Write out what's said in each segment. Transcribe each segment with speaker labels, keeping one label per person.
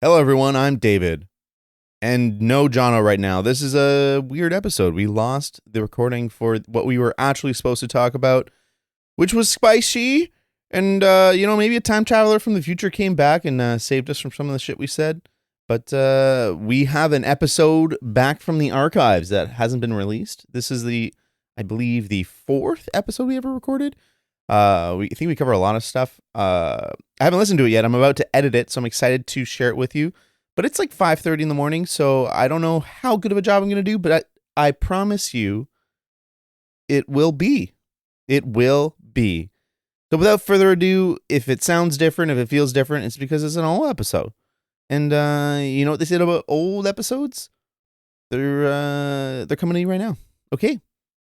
Speaker 1: Hello, everyone. I'm David. And no Jono right now. This is a weird episode. We lost the recording for what we were actually supposed to talk about, which was spicy. And, maybe a time traveler from the future came back and saved us from some of the shit we said. But we have an episode back from the archives that hasn't been released. This is I believe, the fourth episode we ever recorded. I think we cover a lot of stuff. I haven't listened to it yet. I'm about to edit it, so I'm excited to share it with you. But it's like 5:30 in the morning, so I don't know how good of a job I'm going to do, but I promise you it will be. It will be. So without further ado, if it sounds different, if it feels different, it's because it's an old episode. And you know what they said about old episodes? They're coming to you right now. Okay.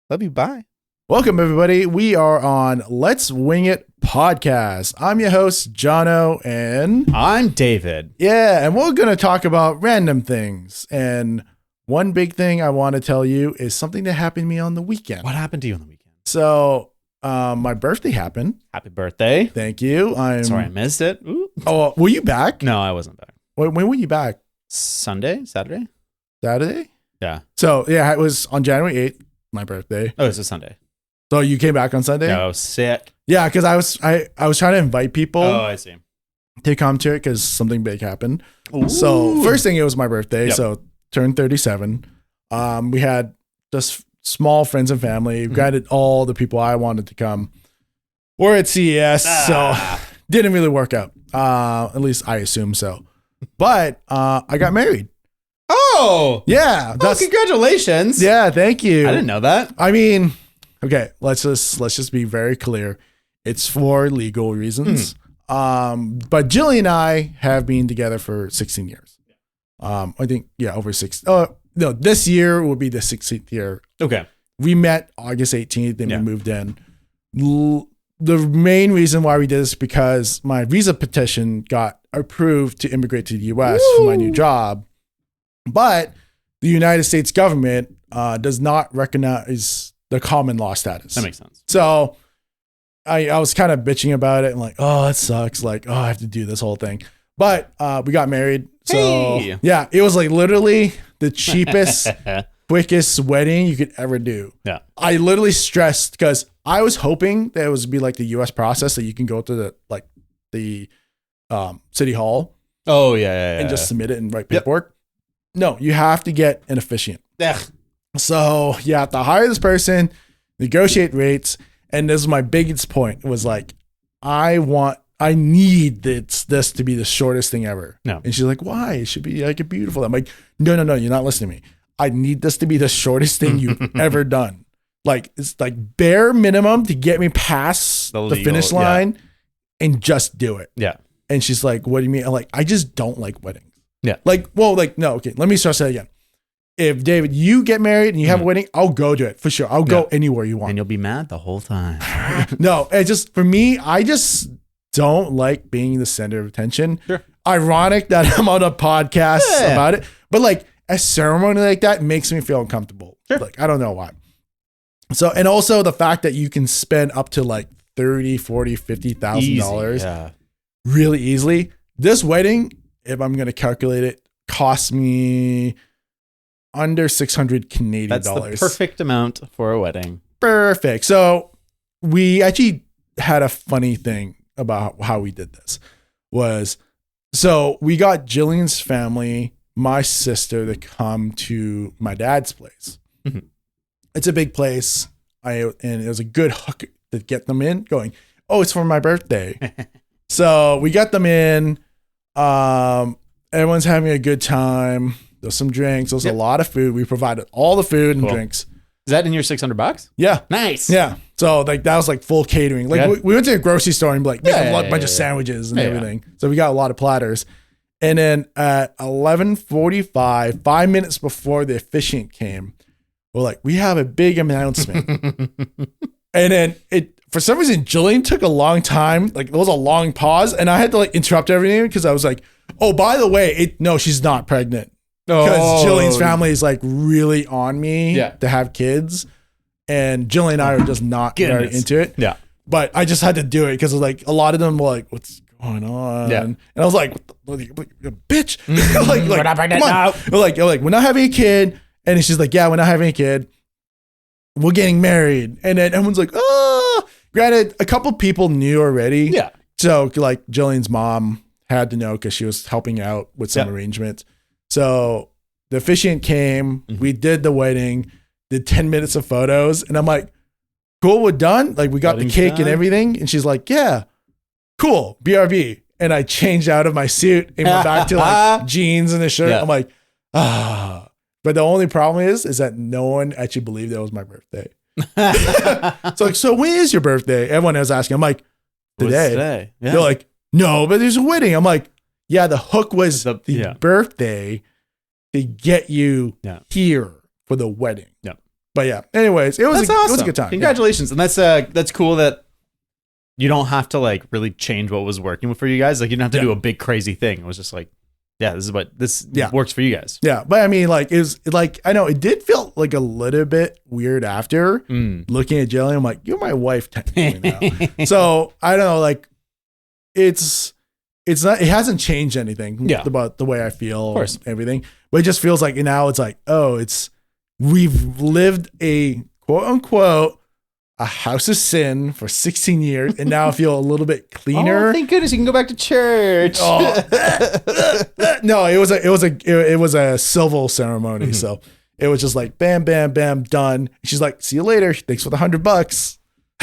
Speaker 1: Love you. Bye.
Speaker 2: Welcome, everybody. We are on Let's Wing It podcast. I'm your host, Jono, and
Speaker 3: I'm David.
Speaker 2: Yeah, and we're going to talk about random things. And one big thing I want to tell you is something that happened to me on the weekend.
Speaker 3: What happened to you on the weekend?
Speaker 2: So, my birthday happened.
Speaker 3: Happy birthday.
Speaker 2: Thank you.
Speaker 3: Sorry, I missed it. Ooh.
Speaker 2: Oh, were you back?
Speaker 3: No, I wasn't back.
Speaker 2: When were you back?
Speaker 3: Saturday?
Speaker 2: Saturday?
Speaker 3: Yeah.
Speaker 2: So, yeah, it was on January 8th, my birthday.
Speaker 3: Oh, it's a Sunday.
Speaker 2: So you came back on Sunday?
Speaker 3: Yeah, I was sick.
Speaker 2: Yeah, because I was trying to invite people.
Speaker 3: Oh, I see.
Speaker 2: To come to it because something big happened.
Speaker 3: Ooh.
Speaker 2: So first thing, it was my birthday.
Speaker 3: Yep.
Speaker 2: So turned 37. We had just small friends and family. Granted, all the people I wanted to come were at CES, so didn't really work out. At least I assume so. But I got married.
Speaker 3: Oh,
Speaker 2: Yeah.
Speaker 3: congratulations.
Speaker 2: Yeah. Thank you.
Speaker 3: I didn't know that.
Speaker 2: I mean, okay. Let's just be very clear. It's for legal reasons. But Jillian and I have been together for 16 years. I think, over 6. No, this year will be the 16th year.
Speaker 3: Okay.
Speaker 2: We met August 18th and
Speaker 3: Yeah.
Speaker 2: we moved in. The main reason why we did this is because my visa petition got approved to immigrate to the U.S. for my new job. But the United States government does not recognize the common law status.
Speaker 3: That makes sense.
Speaker 2: So I was kind of bitching about it and like, oh, it sucks. Like, I have to do this whole thing. But we got married. So
Speaker 3: Hey.
Speaker 2: yeah, it was like literally the cheapest, quickest wedding you could ever do.
Speaker 3: Yeah.
Speaker 2: I literally stressed because I was hoping that it was be like the US process that you can go to the city hall
Speaker 3: Oh, yeah.
Speaker 2: and just submit it and write paperwork. No, you have to get an officiant.
Speaker 3: Ugh.
Speaker 2: So you have to hire this person, negotiate rates, and this is my biggest point. It was like, I need this to be the shortest thing ever.
Speaker 3: No.
Speaker 2: And she's like, why? It should be like beautiful. I'm like, no, you're not listening to me. I need this to be the shortest thing you've ever done. Like, it's like bare minimum to get me past the finish line and just do it.
Speaker 3: Yeah.
Speaker 2: And she's like, what do you mean? I'm like, I just don't like weddings.
Speaker 3: Yeah.
Speaker 2: No, okay. Let me start that again. If David, you get married and you have a wedding, I'll go to it for sure. I'll go anywhere you want.
Speaker 3: And you'll be mad the whole time.
Speaker 2: No, it just, for me, I just don't like being the center of attention.
Speaker 3: Sure.
Speaker 2: Ironic that I'm on a podcast about it, but like a ceremony like that makes me feel uncomfortable.
Speaker 3: Sure.
Speaker 2: Like, I don't know why. So, and also the fact that you can spend up to like $30,000, $40,000, $50,000 really easily. This wedding, if I'm going to calculate it, cost me under 600 Canadian
Speaker 3: That's
Speaker 2: dollars.
Speaker 3: the perfect amount for a wedding.
Speaker 2: Perfect. So we actually had a funny thing about how we did this. So we got Jillian's family, my sister, to come to my dad's place.
Speaker 3: Mm-hmm.
Speaker 2: It's a big place. And it was a good hook to get them in going, oh, it's for my birthday. So we got them in. Everyone's having a good time. There's some drinks. There's a lot of food. We provided all the food and drinks.
Speaker 3: Is that in your $600?
Speaker 2: Yeah.
Speaker 3: Nice.
Speaker 2: Yeah. So like that was like full catering. Like we went to a grocery store and like make a bunch of sandwiches and everything. So we got a lot of platters. And then at 11:45, 5 minutes before the officiant came, we're like, we have a big announcement. And then for some reason, Jillian took a long time. Like there was a long pause and I had to like interrupt everything because I was like, oh, by the way, no, she's not pregnant. Because Jillian's family is like really on me to have kids. And Jillian and I are just not very into it.
Speaker 3: Yeah.
Speaker 2: But I just had to do it because like a lot of them were like, what's going on?
Speaker 3: Yeah.
Speaker 2: And I was like, what the bitch.
Speaker 3: We're not pregnant
Speaker 2: come
Speaker 3: now.
Speaker 2: on. We're like, we're not having a kid. And she's like, yeah, we're not having a kid. We're getting married. And then everyone's like, oh. Granted, a couple people knew already.
Speaker 3: Yeah.
Speaker 2: So like Jillian's mom had to know because she was helping out with some arrangements. So the officiant came. Mm-hmm. We did the wedding, did 10 minutes of photos. And I'm like, cool, we're done. Like we got the cake and everything. And she's like, yeah, cool, BRB. And I changed out of my suit and went back to like jeans and a shirt. Yeah. I'm like, ah. But the only problem is that no one actually believed that was my birthday. So when is your birthday? Everyone was asking. I'm like, today. Yeah. They're like, no, but there's a wedding. I'm like, yeah, the hook was the birthday to get you here for the wedding. Yeah. But yeah, anyways, it was a good time.
Speaker 3: Congratulations. And that's cool that you don't have to like really change what was working for you guys. Like you don't have to do a big crazy thing. It was just like, this works for you guys.
Speaker 2: Yeah. But I mean, like, I know it did feel like a little bit weird after looking at Jillian. I'm like, you're my wife technically now. So I don't know, like it's not, it hasn't changed anything about the way I feel, everything. But it just feels like now it's like, we've lived a quote unquote a house of sin for 16 years, and now I feel a little bit cleaner.
Speaker 3: Oh, thank goodness you can go back to church.
Speaker 2: No, it was a civil ceremony, so it was just like bam, bam, bam, done. She's like, "See you later. Thanks for the $100."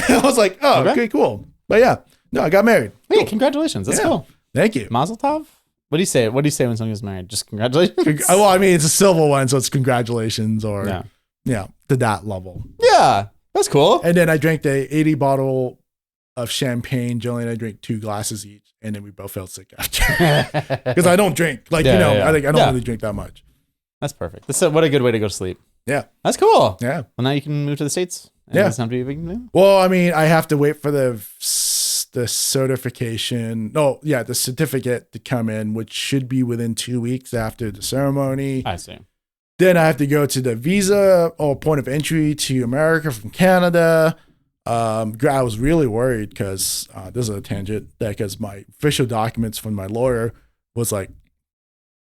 Speaker 2: I was like, "Oh, okay, cool." But yeah, no, I got married.
Speaker 3: Hey, cool. Congratulations! That's cool.
Speaker 2: Thank you.
Speaker 3: Mazel tov. What do you say? What do you say when someone gets married? Just congratulations.
Speaker 2: Well, I mean, it's a civil one, so it's congratulations or to that level.
Speaker 3: Yeah. That's cool.
Speaker 2: And then I drank the 80 bottle of champagne. Jillian and I drank 2 glasses each, and then we both felt sick after. Because I don't drink. Like, I don't really drink that much.
Speaker 3: That's perfect. What a good way to go to sleep.
Speaker 2: Yeah.
Speaker 3: That's cool.
Speaker 2: Yeah.
Speaker 3: Well, now you can move to the States. And it doesn't have to be a big move.
Speaker 2: Well, I mean, I have to wait for the certification. The certificate to come in, which should be within 2 weeks after the ceremony.
Speaker 3: I see.
Speaker 2: Then I have to go to the visa or point of entry to America from Canada. I was really worried because this is a tangent, because my official documents from my lawyer was like,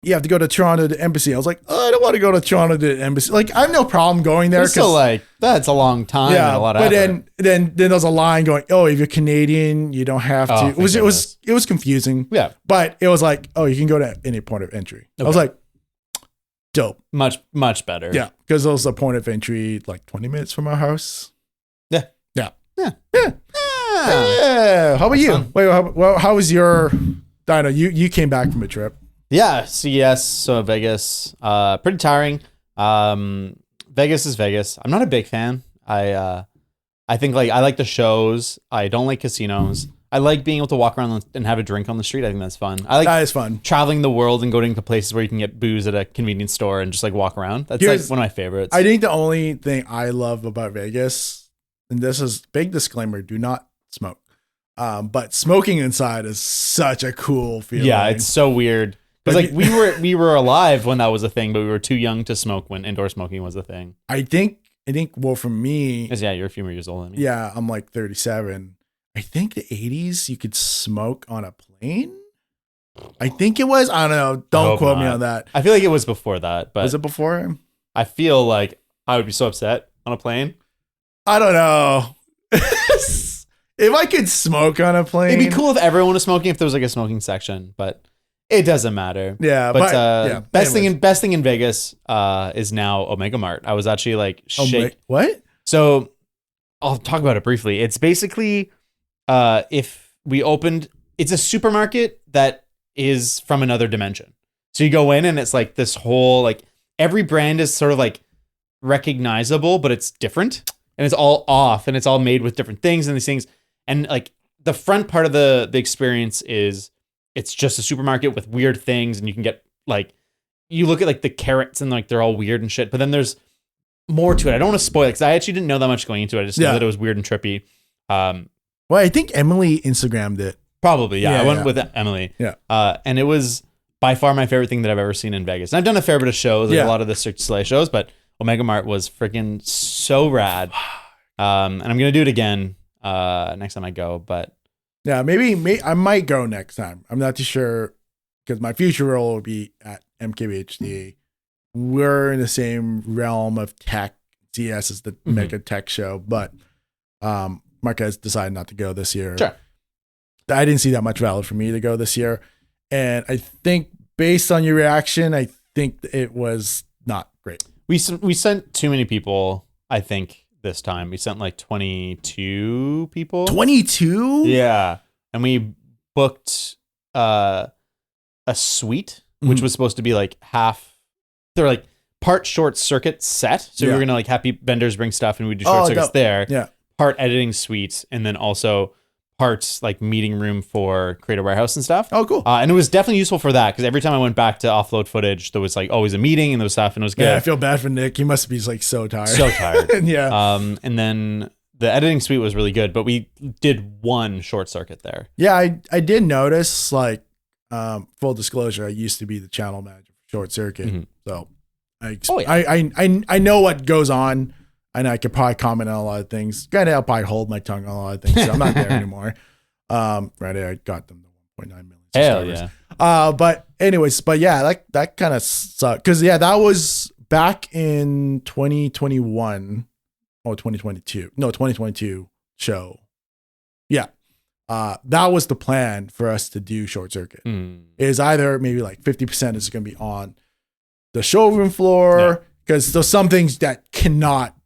Speaker 2: you have to go to Toronto to the embassy. I was like, I don't want to go to Toronto to the embassy. Like, I have no problem going there.
Speaker 3: So like, that's a long time and a lot of effort.
Speaker 2: then there's a line going, oh, if you're Canadian, you don't have to. It was confusing.
Speaker 3: Yeah.
Speaker 2: But it was like, oh, you can go to any point of entry. Okay. I was like, dope.
Speaker 3: Much better.
Speaker 2: Yeah, because there was a point of entry like 20 minutes from our house.
Speaker 3: Yeah.
Speaker 2: How about you? Fun. Wait, how was your Dino? You came back from a trip.
Speaker 3: Yeah, CES, so Vegas. Pretty tiring. Vegas is Vegas. I'm not a big fan. I think like I like the shows. I don't like casinos. I like being able to walk around and have a drink on the street. I think that's fun.
Speaker 2: That is fun.
Speaker 3: Traveling the world and going to places where you can get booze at a convenience store and just like walk around. That's like one of my favorites.
Speaker 2: I think the only thing I love about Vegas, and this is big disclaimer, do not smoke. But smoking inside is such a cool feeling.
Speaker 3: Yeah, it's so weird. Because like we were alive when that was a thing, but we were too young to smoke when indoor smoking was a thing.
Speaker 2: I think well for me,
Speaker 3: you're a few more years older than me.
Speaker 2: Yeah, I'm like 37. I think the 80s you could smoke on a plane. I think it was. I don't know. Don't quote me on that.
Speaker 3: I feel like it was before that. But
Speaker 2: was it before?
Speaker 3: I feel like I would be so upset on a plane.
Speaker 2: I don't know. If I could smoke on a plane,
Speaker 3: it'd be cool if everyone was smoking. If there was like a smoking section, but it doesn't matter.
Speaker 2: Yeah,
Speaker 3: but best thing in Vegas is now Omega Mart. I was actually like
Speaker 2: what?
Speaker 3: So I'll talk about it briefly. It's basically if we opened, it's a supermarket that is from another dimension. So you go in and it's like this whole, like every brand is sort of like recognizable, but it's different and it's all off and it's all made with different things and these things. And like the front part of the experience is it's just a supermarket with weird things. And you can get like, you look at like the carrots and like, they're all weird and shit, but then there's more to it. I don't want to spoil it because I actually didn't know that much going into it. I just know that it was weird and trippy.
Speaker 2: Well, I think Emily Instagrammed it.
Speaker 3: Probably, yeah. I went with Emily.
Speaker 2: Yeah.
Speaker 3: And it was by far my favorite thing that I've ever seen in Vegas. And I've done a fair bit of shows, like a lot of the Cirque du Soleil shows, but Omega Mart was freaking so rad. And I'm going to do it again next time I go. But
Speaker 2: Yeah, maybe I might go next time. I'm not too sure because my future role will be at MKBHD. We're in the same realm of tech. CS is the mega tech show, but Marquez decided not to go this year.
Speaker 3: Sure.
Speaker 2: I didn't see that much value for me to go this year. And I think based on your reaction, I think it was not great.
Speaker 3: We sent too many people, I think, this time. We sent like 22 people.
Speaker 2: 22?
Speaker 3: Yeah. And we booked a suite, which was supposed to be like half. They're like part short circuit set. So we were going to like happy vendors bring stuff and we do short circuits there.
Speaker 2: Yeah.
Speaker 3: Part editing suite. And then also parts like meeting room for Creative Warehouse and stuff.
Speaker 2: Oh, cool.
Speaker 3: And it was definitely useful for that because every time I went back to offload footage, there was like always a meeting and there was stuff and it was good.
Speaker 2: Yeah, I feel bad for Nick. He must be like so tired.
Speaker 3: So tired.
Speaker 2: Yeah.
Speaker 3: And then the editing suite was really good, but we did one short circuit there.
Speaker 2: Yeah, I did notice, like, full disclosure, I used to be the channel manager for Short Circuit. So I know what goes on. And I could probably comment on a lot of things. Granted, I'll probably hold my tongue on a lot of things. So I'm not there anymore. Right, I got them to 1.9 million subscribers.
Speaker 3: Hell yeah.
Speaker 2: But anyways, yeah, that kind of sucked. Because, yeah, that was back in 2021 or 2022. No, 2022 show. Yeah. That was the plan for us to do Short Circuit. Is either maybe like 50% is going to be on the showroom floor. Because there's some things that cannot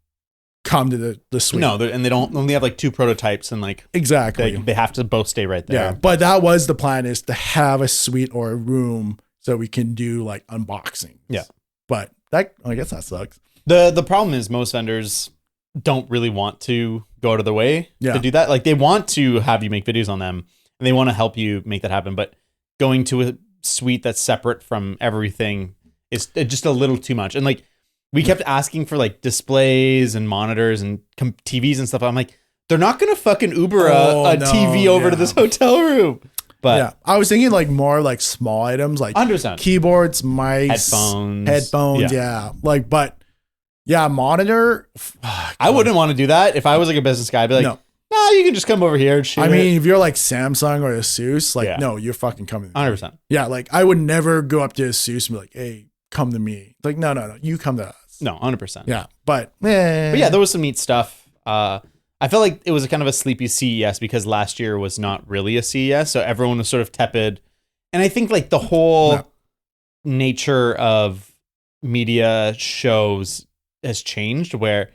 Speaker 2: come to the suite.
Speaker 3: No, and they don't only have like 2 prototypes and like
Speaker 2: exactly
Speaker 3: they have to both stay right there.
Speaker 2: Yeah, but that was the plan, is to have a suite or a room so we can do like unboxings.
Speaker 3: Yeah,
Speaker 2: but that, I guess that sucks.
Speaker 3: The problem is most vendors don't really want to go out of their way to do that. Like they want to have you make videos on them and they want to help you make that happen, but going to a suite that's separate from everything is just a little too much. And like we kept asking for like displays and monitors and TVs and stuff. I'm like, they're not going to fucking Uber a TV over to this hotel room. But
Speaker 2: yeah, I was thinking like more like small items, like
Speaker 3: 100%.
Speaker 2: Keyboards, mics, headphones. Yeah. Like, but yeah, monitor.
Speaker 3: I wouldn't want to do that. If I was like a business guy, I'd be like, nah, you can just come over here and shoot.
Speaker 2: I mean, if you're like Samsung or Asus, like, no, you're fucking coming.
Speaker 3: 100%.
Speaker 2: Yeah. Like I would never go up to Asus and be like, hey, come to me. Like, no, you come to us.
Speaker 3: No, 100%.
Speaker 2: Yeah, but
Speaker 3: yeah, there was some neat stuff. I felt like it was a kind of a sleepy CES because last year was not really a CES, so everyone was sort of tepid. And I think like the whole nature of media shows has changed, where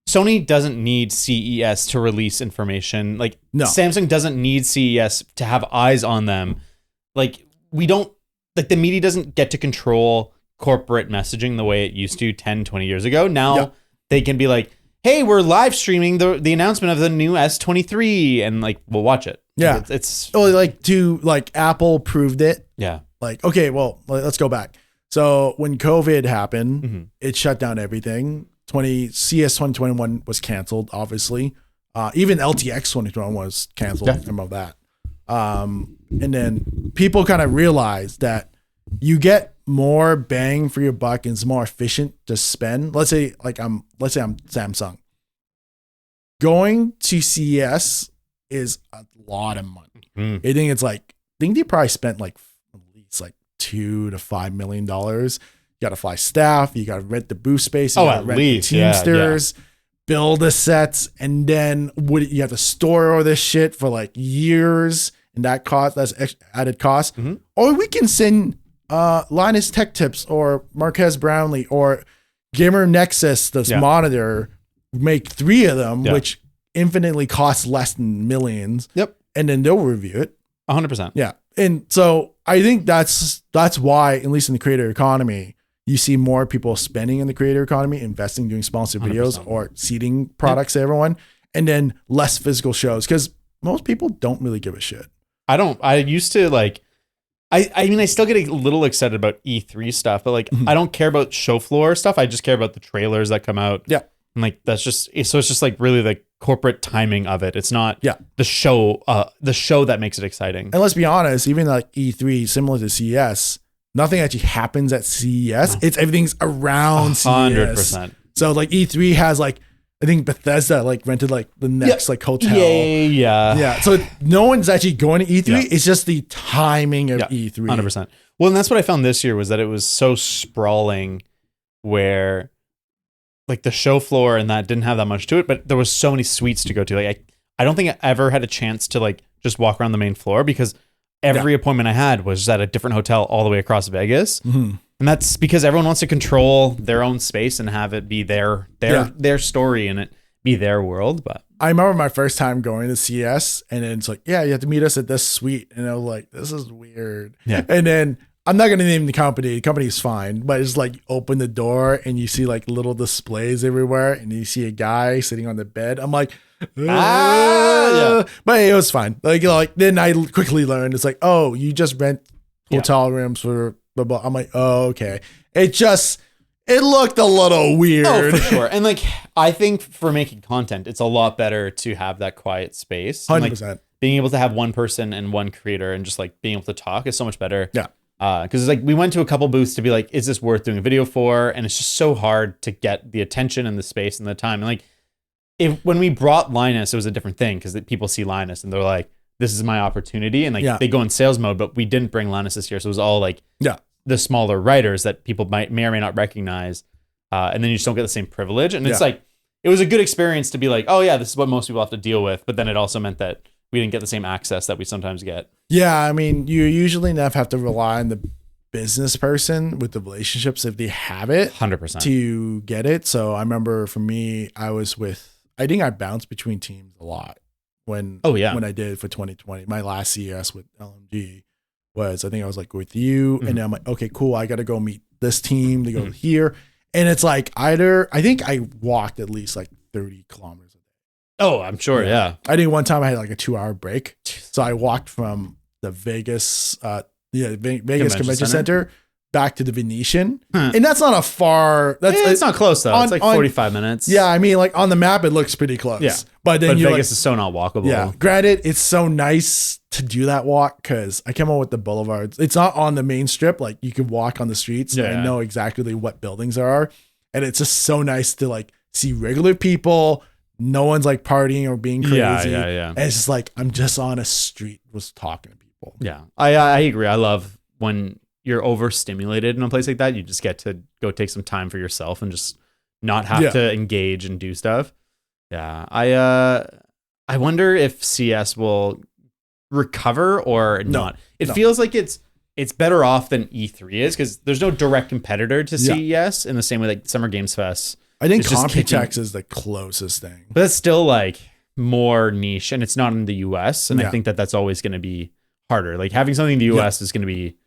Speaker 3: Sony doesn't need CES to release information. Like Samsung doesn't need CES to have eyes on them. Like we don't, like the media doesn't get to control corporate messaging the way it used to 10, 20 years ago. Now they can be like, hey, we're live streaming the announcement of the new S23 and like, we'll watch it.
Speaker 2: Yeah.
Speaker 3: It's
Speaker 2: like Apple proved it.
Speaker 3: Yeah.
Speaker 2: Like, okay, well, let's go back. So when COVID happened, it shut down everything. CS 2021 was canceled, obviously. Even LTX 2021 was canceled. I remember that. And then people kind of realized that you get more bang for your buck and it's more efficient to spend. Let's say I'm Samsung. Going to CES is a lot of money. I think they probably spent like at least like $2 to $5 million. You got to fly staff, you got to rent the booth space, you got to rent the Teamsters, build the sets, and then you have to store all this shit for like years, and that's added cost. Or we can send Linus Tech Tips or Marquez Brownlee or Gamer Nexus, this monitor, make 3 of them, which infinitely costs less than millions. And then they'll review it.
Speaker 3: 100%.
Speaker 2: Yeah. And so I think that's why, at least in the creator economy, you see more people spending in the creator economy, investing, doing sponsored videos 100%. Or seeding products to everyone, and then less physical shows, because most people don't really give a shit.
Speaker 3: I used to like, I mean, I still get a little excited about E3 stuff, but like, I don't care about show floor stuff. I just care about the trailers that come out.
Speaker 2: Yeah.
Speaker 3: And like, so it's just like really the corporate timing of it. It's not the show that makes it exciting.
Speaker 2: And let's be honest, even like E3, similar to CES, nothing actually happens at CES. It's everything's around
Speaker 3: 100%.
Speaker 2: CES. So like E3 has like I think Bethesda like rented like the next like hotel.
Speaker 3: Yeah.
Speaker 2: So no one's actually going to E3.
Speaker 3: Yeah.
Speaker 2: It's just the timing of E3.
Speaker 3: 100%. Well, and that's what I found this year was that it was so sprawling where like the show floor and that didn't have that much to it, but there was so many suites to go to. Like I don't think I ever had a chance to like just walk around the main floor because every appointment I had was at a different hotel all the way across Vegas.
Speaker 2: Mm-hmm.
Speaker 3: And that's because everyone wants to control their own space and have it be their story and it be their world. But
Speaker 2: I remember my first time going to CS, and then it's like, yeah, you have to meet us at this suite, and I was like, this is weird.
Speaker 3: Yeah.
Speaker 2: And then I'm not gonna name the company. The company's fine, but it's like open the door and you see like little displays everywhere, and you see a guy sitting on the bed. I'm like,
Speaker 3: yeah.
Speaker 2: But it was fine. Like then I quickly learned it's like, oh, you just rent hotel rooms for blah blah. I'm like, oh, okay. It looked a little weird.
Speaker 3: Oh, for sure. And like, I think for making content, it's a lot better to have that quiet space.
Speaker 2: 100%.
Speaker 3: Like, being able to have one person and one creator and just like being able to talk is so much better.
Speaker 2: Yeah.
Speaker 3: Because like we went to a couple booths to be like, is this worth doing a video for? And it's just so hard to get the attention and the space and the time. And like, when we brought Linus, it was a different thing because people see Linus and they're like, this is my opportunity. And like they go in sales mode, but we didn't bring Linus this year. So it was all like the smaller writers that people may or may not recognize. And then you just don't get the same privilege. And it's like, it was a good experience to be like, oh yeah, this is what most people have to deal with. But then it also meant that we didn't get the same access that we sometimes get.
Speaker 2: Yeah. I mean, you usually have to rely on the business person with the relationships if they have it
Speaker 3: 100%
Speaker 2: to get it. So I remember for me, I think I bounced between teams a lot when I did for 2020. My last CES with LMG was, I think I was like with you, and then I'm like, okay, cool. I got to go meet this team to go here. And it's like I think I walked at least like 30 kilometers a day.
Speaker 3: Oh, I'm sure. Yeah.
Speaker 2: I think one time I had like a 2-hour break. So I walked from the Vegas Convention Center back to the Venetian. And that's not a far,
Speaker 3: it's not close though. It's like 45 minutes.
Speaker 2: Yeah. I mean, like on the map, it looks pretty close.
Speaker 3: Yeah.
Speaker 2: But
Speaker 3: Vegas is so not walkable.
Speaker 2: Yeah. Granted, it's so nice to do that walk because I came on with the boulevards. It's not on the main strip. Like you can walk on the streets. And I know exactly what buildings there are. And it's just so nice to like see regular people. No one's like partying or being crazy.
Speaker 3: Yeah.
Speaker 2: And it's just like, I'm just on a street was talking to people.
Speaker 3: Yeah. I agree. I love when you're overstimulated in a place like that. You just get to go take some time for yourself and just not have to engage and do stuff. Yeah. I wonder if CS will recover or not. It feels like it's better off than E3 is because there's no direct competitor to CES in the same way like Summer Games Fest.
Speaker 2: I think Computex is the closest thing.
Speaker 3: But it's still like more niche and it's not in the US. And I think that's always going to be harder. Like having something in the US is going to be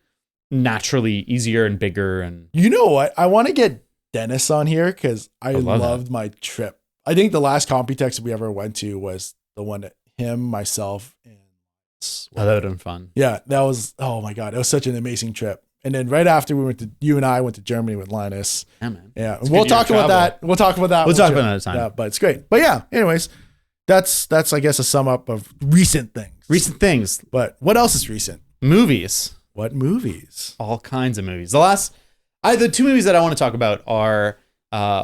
Speaker 3: naturally easier and bigger. And
Speaker 2: you know what? I want to get Dennis on here because I loved my trip. I think the last Computex we ever went to was the one that him, myself, and
Speaker 3: that would have been fun.
Speaker 2: Yeah, that was, oh my God, it was such an amazing trip. And then right after you and I went to Germany with Linus.
Speaker 3: Yeah, man.
Speaker 2: Yeah, we'll talk about that. We'll talk about that.
Speaker 3: We'll talk about another time.
Speaker 2: Yeah, but it's great. But yeah, anyways, that's I guess a sum up of recent things. But what else is recent?
Speaker 3: Movies.
Speaker 2: What movies?
Speaker 3: All kinds of movies. The two movies that I want to talk about are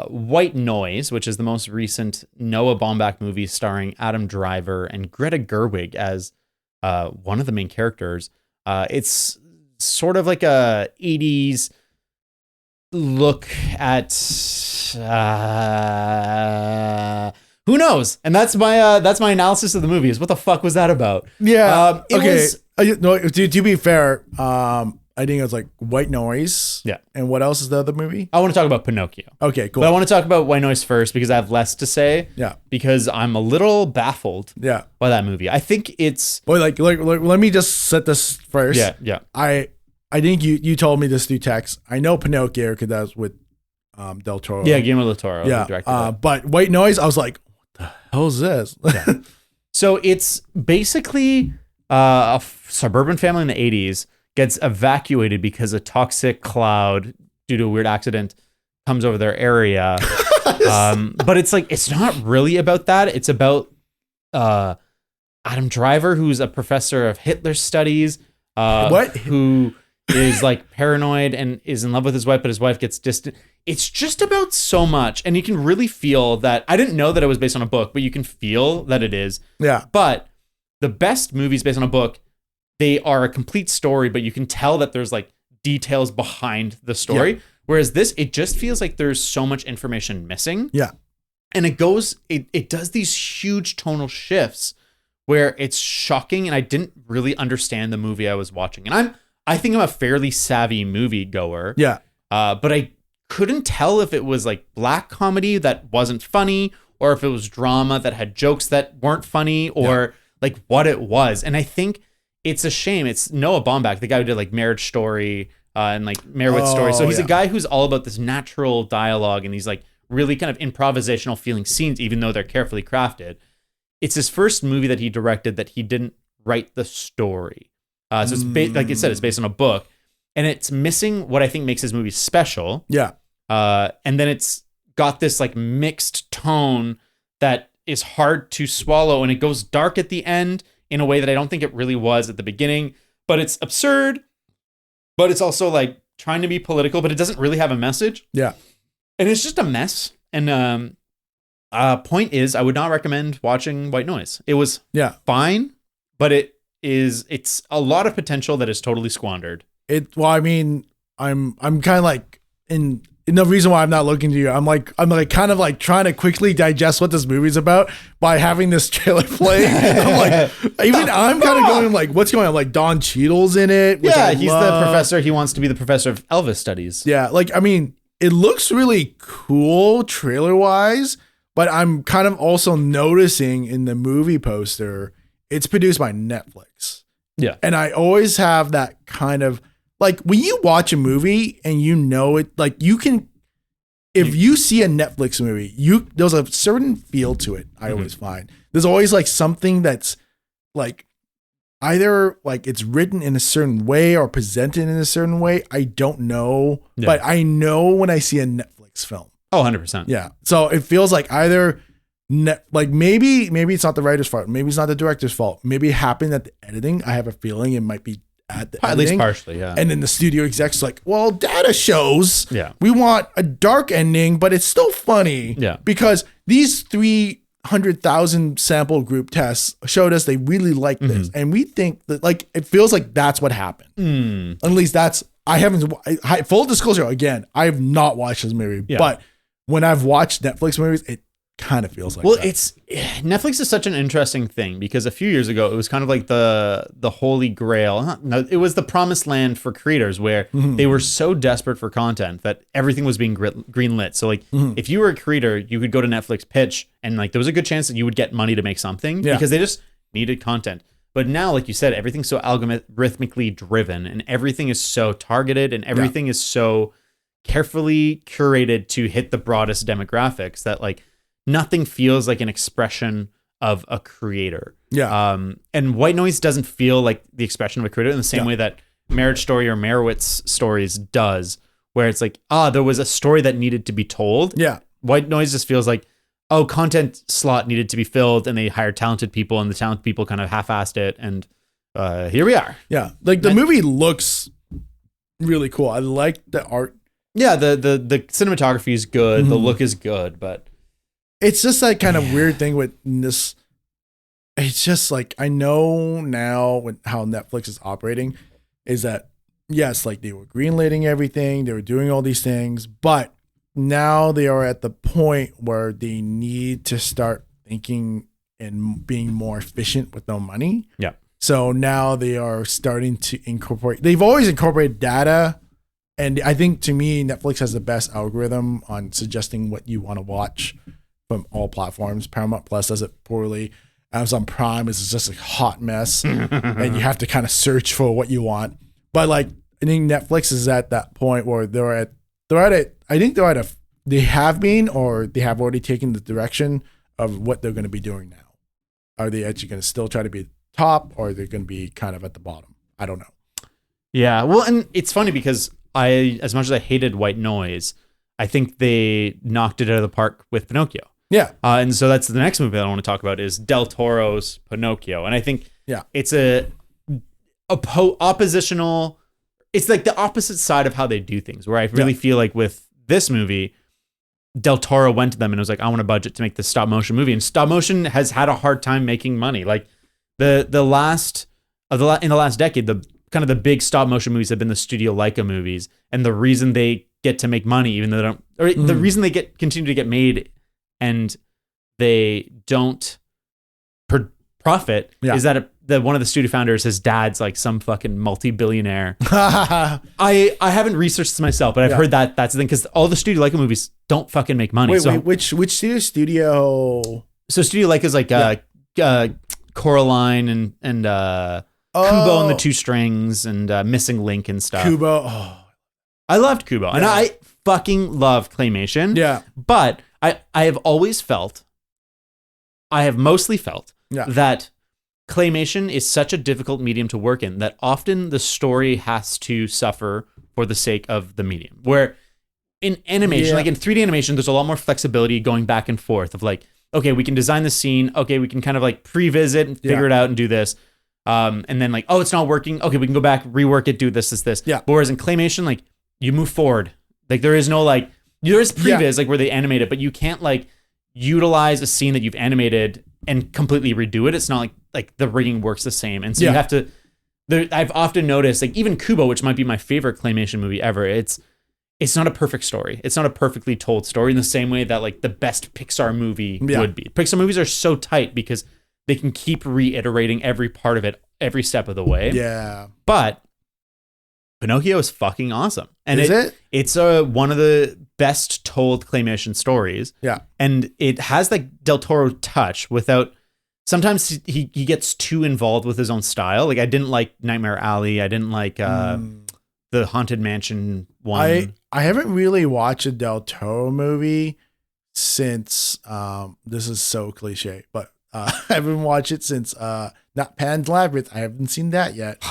Speaker 3: White Noise, which is the most recent Noah Baumbach movie starring Adam Driver and Greta Gerwig as one of the main characters. It's sort of like a 80s look at who knows? And that's my analysis of the movie. Is what the fuck was that about?
Speaker 2: Yeah. Okay. To be fair, I think it was like White Noise.
Speaker 3: Yeah.
Speaker 2: And what else is the other movie?
Speaker 3: I want to talk about Pinocchio.
Speaker 2: Okay, cool.
Speaker 3: But I want to talk about White Noise first because I have less to say.
Speaker 2: Yeah.
Speaker 3: Because I'm a little baffled.
Speaker 2: Yeah.
Speaker 3: By that movie. I think it's.
Speaker 2: Well, like let me just set this first.
Speaker 3: Yeah. Yeah.
Speaker 2: I think you told me this through text. I know Pinocchio because that was with Del Toro.
Speaker 3: Yeah, Guillermo del Toro.
Speaker 2: Yeah. But White Noise, I was like, what the hell is this?
Speaker 3: Yeah. So it's basically a suburban family in the 80s gets evacuated because a toxic cloud due to a weird accident comes over their area. But it's like, it's not really about that. It's about Adam Driver, who's a professor of Hitler studies.
Speaker 2: What?
Speaker 3: Who is like paranoid and is in love with his wife, but his wife gets distant. It's just about so much. And you can really feel that. I didn't know that it was based on a book, but you can feel that it is.
Speaker 2: Yeah.
Speaker 3: But the best movies based on a book, they are a complete story, but you can tell that there's like details behind the story. Yeah. Whereas this, it just feels like there's so much information missing.
Speaker 2: Yeah.
Speaker 3: And it does these huge tonal shifts where it's shocking. And I didn't really understand the movie I was watching. And I think I'm a fairly savvy movie goer.
Speaker 2: Yeah.
Speaker 3: But I couldn't tell if it was like black comedy that wasn't funny, or if it was drama that had jokes that weren't funny, or like what it was. And I think it's a shame. It's Noah Baumbach, the guy who did like Marriage Story and like Merowitz's Story. So he's a guy who's all about this natural dialogue and these like really kind of improvisational feeling scenes, even though they're carefully crafted. It's his first movie that he directed that he didn't write the story. So it's like I said, it's based on a book, and it's missing what I think makes his movie special.
Speaker 2: Yeah.
Speaker 3: And then it's got this like mixed tone that is hard to swallow, and it goes dark at the end in a way that I don't think it really was at the beginning. But it's absurd, but it's also like trying to be political, but it doesn't really have a message.
Speaker 2: Yeah.
Speaker 3: And it's just a mess. And point is, I would not recommend watching White Noise. It was fine, but it's a lot of potential that is totally squandered.
Speaker 2: Well, I mean, I'm kind of like in the reason why I'm not looking to you. I'm like kind of like trying to quickly digest what this movie's about by having this trailer play. I'm like, I'm kind of going like, what's going on? Like Don Cheadle's in it. Which
Speaker 3: He's the professor. He wants to be the professor of Elvis studies.
Speaker 2: Yeah, like I mean, it looks really cool trailer wise, but I'm kind of also noticing in the movie poster, it's produced by Netflix.
Speaker 3: Yeah, and
Speaker 2: I always have that kind of. Like when you watch a movie and you know it, like you can, if you see a Netflix movie, there's a certain feel to it. I always find there's always like something that's like either like it's written in a certain way or presented in a certain way. I don't know, but I know when I see a Netflix film.
Speaker 3: Oh, 100%.
Speaker 2: Yeah. So it feels like either like maybe it's not the writer's fault. Maybe it's not the director's fault. Maybe it happened at the editing. I have a feeling it might be at
Speaker 3: least partially, yeah.
Speaker 2: And then the studio exec's like, well, data shows we
Speaker 3: we
Speaker 2: want a dark ending, but it's still funny.
Speaker 3: Yeah.
Speaker 2: Because these 300,000 sample group tests showed us they really like this. And we think that like, it feels like that's what happened. At least full disclosure, again, I have not watched this movie, but when I've watched Netflix movies, it kind of feels like that.
Speaker 3: Netflix is such an interesting thing because a few years ago it was kind of like the holy grail. It was the promised land for creators where they were so desperate for content that everything was being greenlit. So like if you were a creator, you could go to Netflix, pitch, and like there was a good chance that you would get money to make something because they just needed content. But now, like you said, everything's so algorithmically driven and everything is so targeted and everything is so carefully curated to hit the broadest demographics that like nothing feels like an expression of a creator.
Speaker 2: Yeah.
Speaker 3: And White Noise doesn't feel like the expression of a creator in the same way that Marriage Story or Merowitz's Stories does, where it's like, there was a story that needed to be told.
Speaker 2: Yeah.
Speaker 3: White Noise just feels like, content slot needed to be filled and they hired talented people and the talented people kind of half-assed it. And here we are.
Speaker 2: Yeah. Like the movie looks really cool. I like the art.
Speaker 3: Yeah. The cinematography is good. The look is good, but
Speaker 2: it's just that kind of weird thing with this. It's just like, I know now how Netflix is operating is that, yes, like they were greenlighting everything. They were doing all these things, but now they are at the point where they need to start thinking and being more efficient with no money.
Speaker 3: Yeah.
Speaker 2: So now they are starting to incorporate, they've always incorporated data. And I think to me, Netflix has the best algorithm on suggesting what you want to watch from all platforms. Paramount Plus does it poorly. Amazon Prime is just a hot mess, and you have to kind of search for what you want. But like, I think Netflix is at that point where they have been, or they have already taken the direction of what they're going to be doing now. Are they actually going to still try to be top, or are they going to be kind of at the bottom? I don't know.
Speaker 3: Yeah, well, and it's funny because as much as I hated White Noise, I think they knocked it out of the park with Pinocchio.
Speaker 2: Yeah.
Speaker 3: And so that's the next movie that I want to talk about is Del Toro's Pinocchio. And I think it's a oppositional it's like the opposite side of how they do things, where I really feel like with this movie, Del Toro went to them and was like, I want a budget to make this stop motion movie. And stop motion has had a hard time making money. Like in the last decade, the kind of the big stop motion movies have been the Studio Leica movies. And the reason they get to make money, even though they don't, or the reason they continue to get made and they don't profit is that one of the studio founders, his dad's like some fucking multi-billionaire. I haven't researched this myself, but I've heard that that's the thing, because all the Studio Leica movies don't fucking make money.
Speaker 2: Wait, which studio?
Speaker 3: So Studio Leica is like Coraline and Kubo and the Two Strings and Missing Link and stuff.
Speaker 2: Kubo.
Speaker 3: I loved Kubo. And I fucking love claymation.
Speaker 2: Yeah.
Speaker 3: But I have mostly felt that claymation is such a difficult medium to work in that often the story has to suffer for the sake of the medium. Where in animation, like in 3D animation, there's a lot more flexibility going back and forth of like, okay, we can design the scene. Okay, we can kind of like pre-visit and figure it out and do this. And then like, oh, it's not working. Okay, we can go back, rework it, do this. Yeah. But whereas in claymation, like you move forward. Like there is no like, there is previs like where they animate it, but you can't like utilize a scene that you've animated and completely redo it. It's not like the rigging works the same. And so you have to, I've often noticed like even Kubo, which might be my favorite claymation movie ever. It's not a perfect story. It's not a perfectly told story in the same way that like the best Pixar movie would be. Pixar movies are so tight because they can keep reiterating every part of it, every step of the way.
Speaker 2: Yeah.
Speaker 3: But Pinocchio is fucking awesome. And it's one of the best told claymation stories.
Speaker 2: Yeah.
Speaker 3: And it has like Del Toro touch without, sometimes he gets too involved with his own style. Like I didn't like Nightmare Alley. I didn't like the Haunted Mansion one.
Speaker 2: I haven't really watched a Del Toro movie since, this is so cliche, but I haven't watched it since not Pan's Labyrinth. I haven't seen that yet.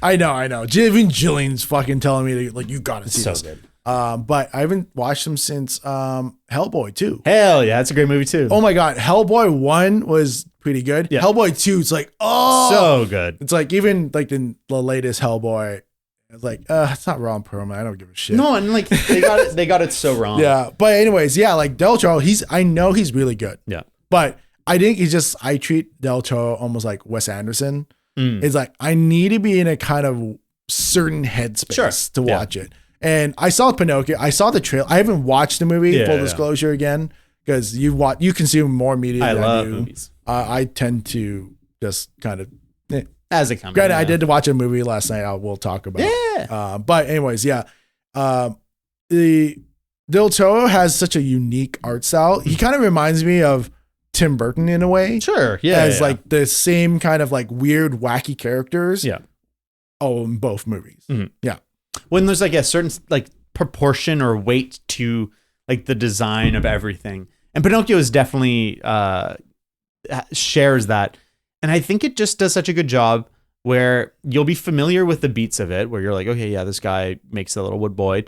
Speaker 2: I know. Even Jillian's fucking telling me to, like, you gotta see this. So good. But I haven't watched them since Hellboy 2.
Speaker 3: Hell yeah, that's a great movie too.
Speaker 2: Oh my god, Hellboy 1 was pretty good. Yeah. Hellboy 2, it's like,
Speaker 3: so good.
Speaker 2: It's like even like the latest Hellboy, it's like, it's not Ron Perlman. I don't give a shit.
Speaker 3: No, and like they got it so wrong.
Speaker 2: Yeah, but anyways, like Del Toro, I know he's really good.
Speaker 3: Yeah,
Speaker 2: but I think I treat Del Toro almost like Wes Anderson. It's like I need to be in a kind of certain headspace to watch it. And I saw Pinocchio. I saw the trailer. I haven't watched the movie. Full disclosure again, because you consume more media. I love movies. I tend to just kind of
Speaker 3: as it comes.
Speaker 2: Granted, I did watch a movie last night. We'll talk about. Yeah. But anyways, the Del Toro has such a unique art style. He kind of reminds me of Tim Burton in a way.
Speaker 3: Sure. Yeah.
Speaker 2: As like the same kind of like weird, wacky characters.
Speaker 3: Yeah.
Speaker 2: Oh, in both movies. Mm-hmm. Yeah.
Speaker 3: When there's like a certain like proportion or weight to like the design of everything. And Pinocchio is definitely shares that. And I think it just does such a good job where you'll be familiar with the beats of it, where you're like, okay, yeah, this guy makes a little wood boy,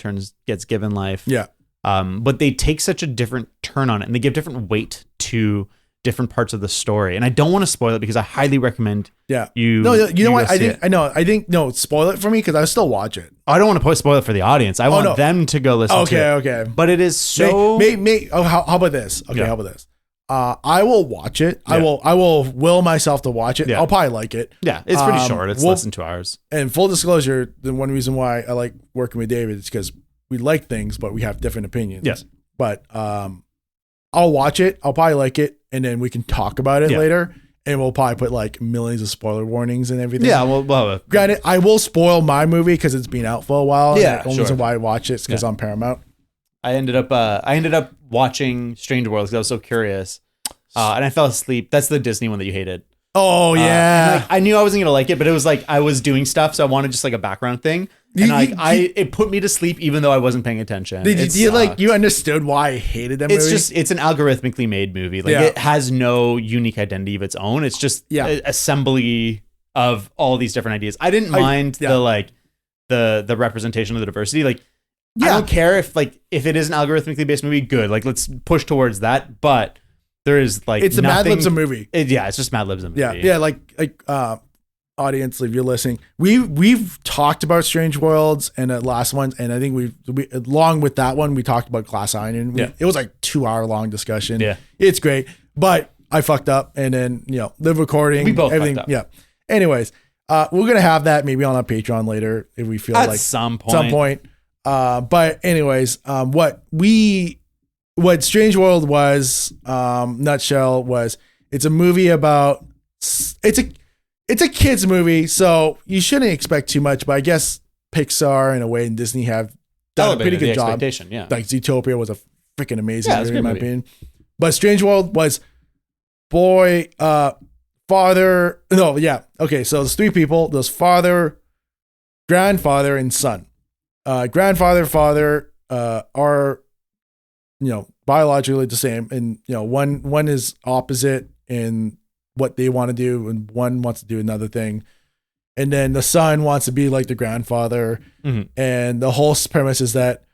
Speaker 3: gets given life.
Speaker 2: Yeah.
Speaker 3: But they take such a different turn on it and they give different weight to different parts of the story. And I don't want to spoil it because I highly recommend you.
Speaker 2: No, you know what? I think spoil it for me because I still watch it.
Speaker 3: I don't want to spoil it for the audience. I want them to go listen to it.
Speaker 2: Okay.
Speaker 3: But it is so.
Speaker 2: How about this? Okay, how about this? I will watch it. Yeah. I will will myself to watch it. Yeah. I'll probably like it.
Speaker 3: Yeah, it's pretty short. It's less than 2 hours.
Speaker 2: And full disclosure, the one reason why I like working with David is because we like things, but we have different opinions.
Speaker 3: Yes.
Speaker 2: But I'll watch it. I'll probably like it, and then we can talk about it later. And we'll probably put like millions of spoiler warnings and everything.
Speaker 3: Yeah. Well
Speaker 2: granted, I will spoil my movie because it's been out for a while. Yeah. The only reason why I watch it is because I'm Paramount.
Speaker 3: I ended up watching Strange Worlds because I was so curious, and I fell asleep. That's the Disney one that you hated.
Speaker 2: Oh yeah.
Speaker 3: Like, I knew I wasn't gonna like it, but it was like I was doing stuff, so I wanted just like a background thing. And it put me to sleep even though I wasn't paying attention.
Speaker 2: You understood why I hated that movie?
Speaker 3: It's an algorithmically made movie. Like it has no unique identity of its own. It's just an assembly of all these different ideas. I didn't mind the representation of the diversity. Like I don't care if it is an algorithmically based movie, good. Like let's push towards that. But there is like
Speaker 2: it's a Mad Libs movie.
Speaker 3: It's just Mad Libs movie.
Speaker 2: Yeah. Like audience, if you're listening, we've talked about Strange Worlds and the last ones, and I think we along with that one, we talked about Glass Onion. It was like 2-hour long discussion.
Speaker 3: Yeah,
Speaker 2: it's great, but I fucked up, and then live recording.
Speaker 3: We both
Speaker 2: everything.
Speaker 3: fucked up.
Speaker 2: Yeah. Anyways, we're gonna have that maybe on our Patreon later if we feel
Speaker 3: at
Speaker 2: like
Speaker 3: some point.
Speaker 2: But anyways, what Strange World was, nutshell was, it's a movie about it's a kids movie, so you shouldn't expect too much. But I guess Pixar in a way and Disney have done a pretty good job.
Speaker 3: Yeah.
Speaker 2: Like Zootopia was a freaking amazing movie in my opinion. But Strange World was father. No, yeah. Okay, so there's 3 people. There's father, grandfather, and son. Grandfather, father are biologically the same, and one is opposite in what they want to do, and one wants to do another thing. And then the son wants to be like the grandfather.
Speaker 3: Mm-hmm.
Speaker 2: And the whole premise is that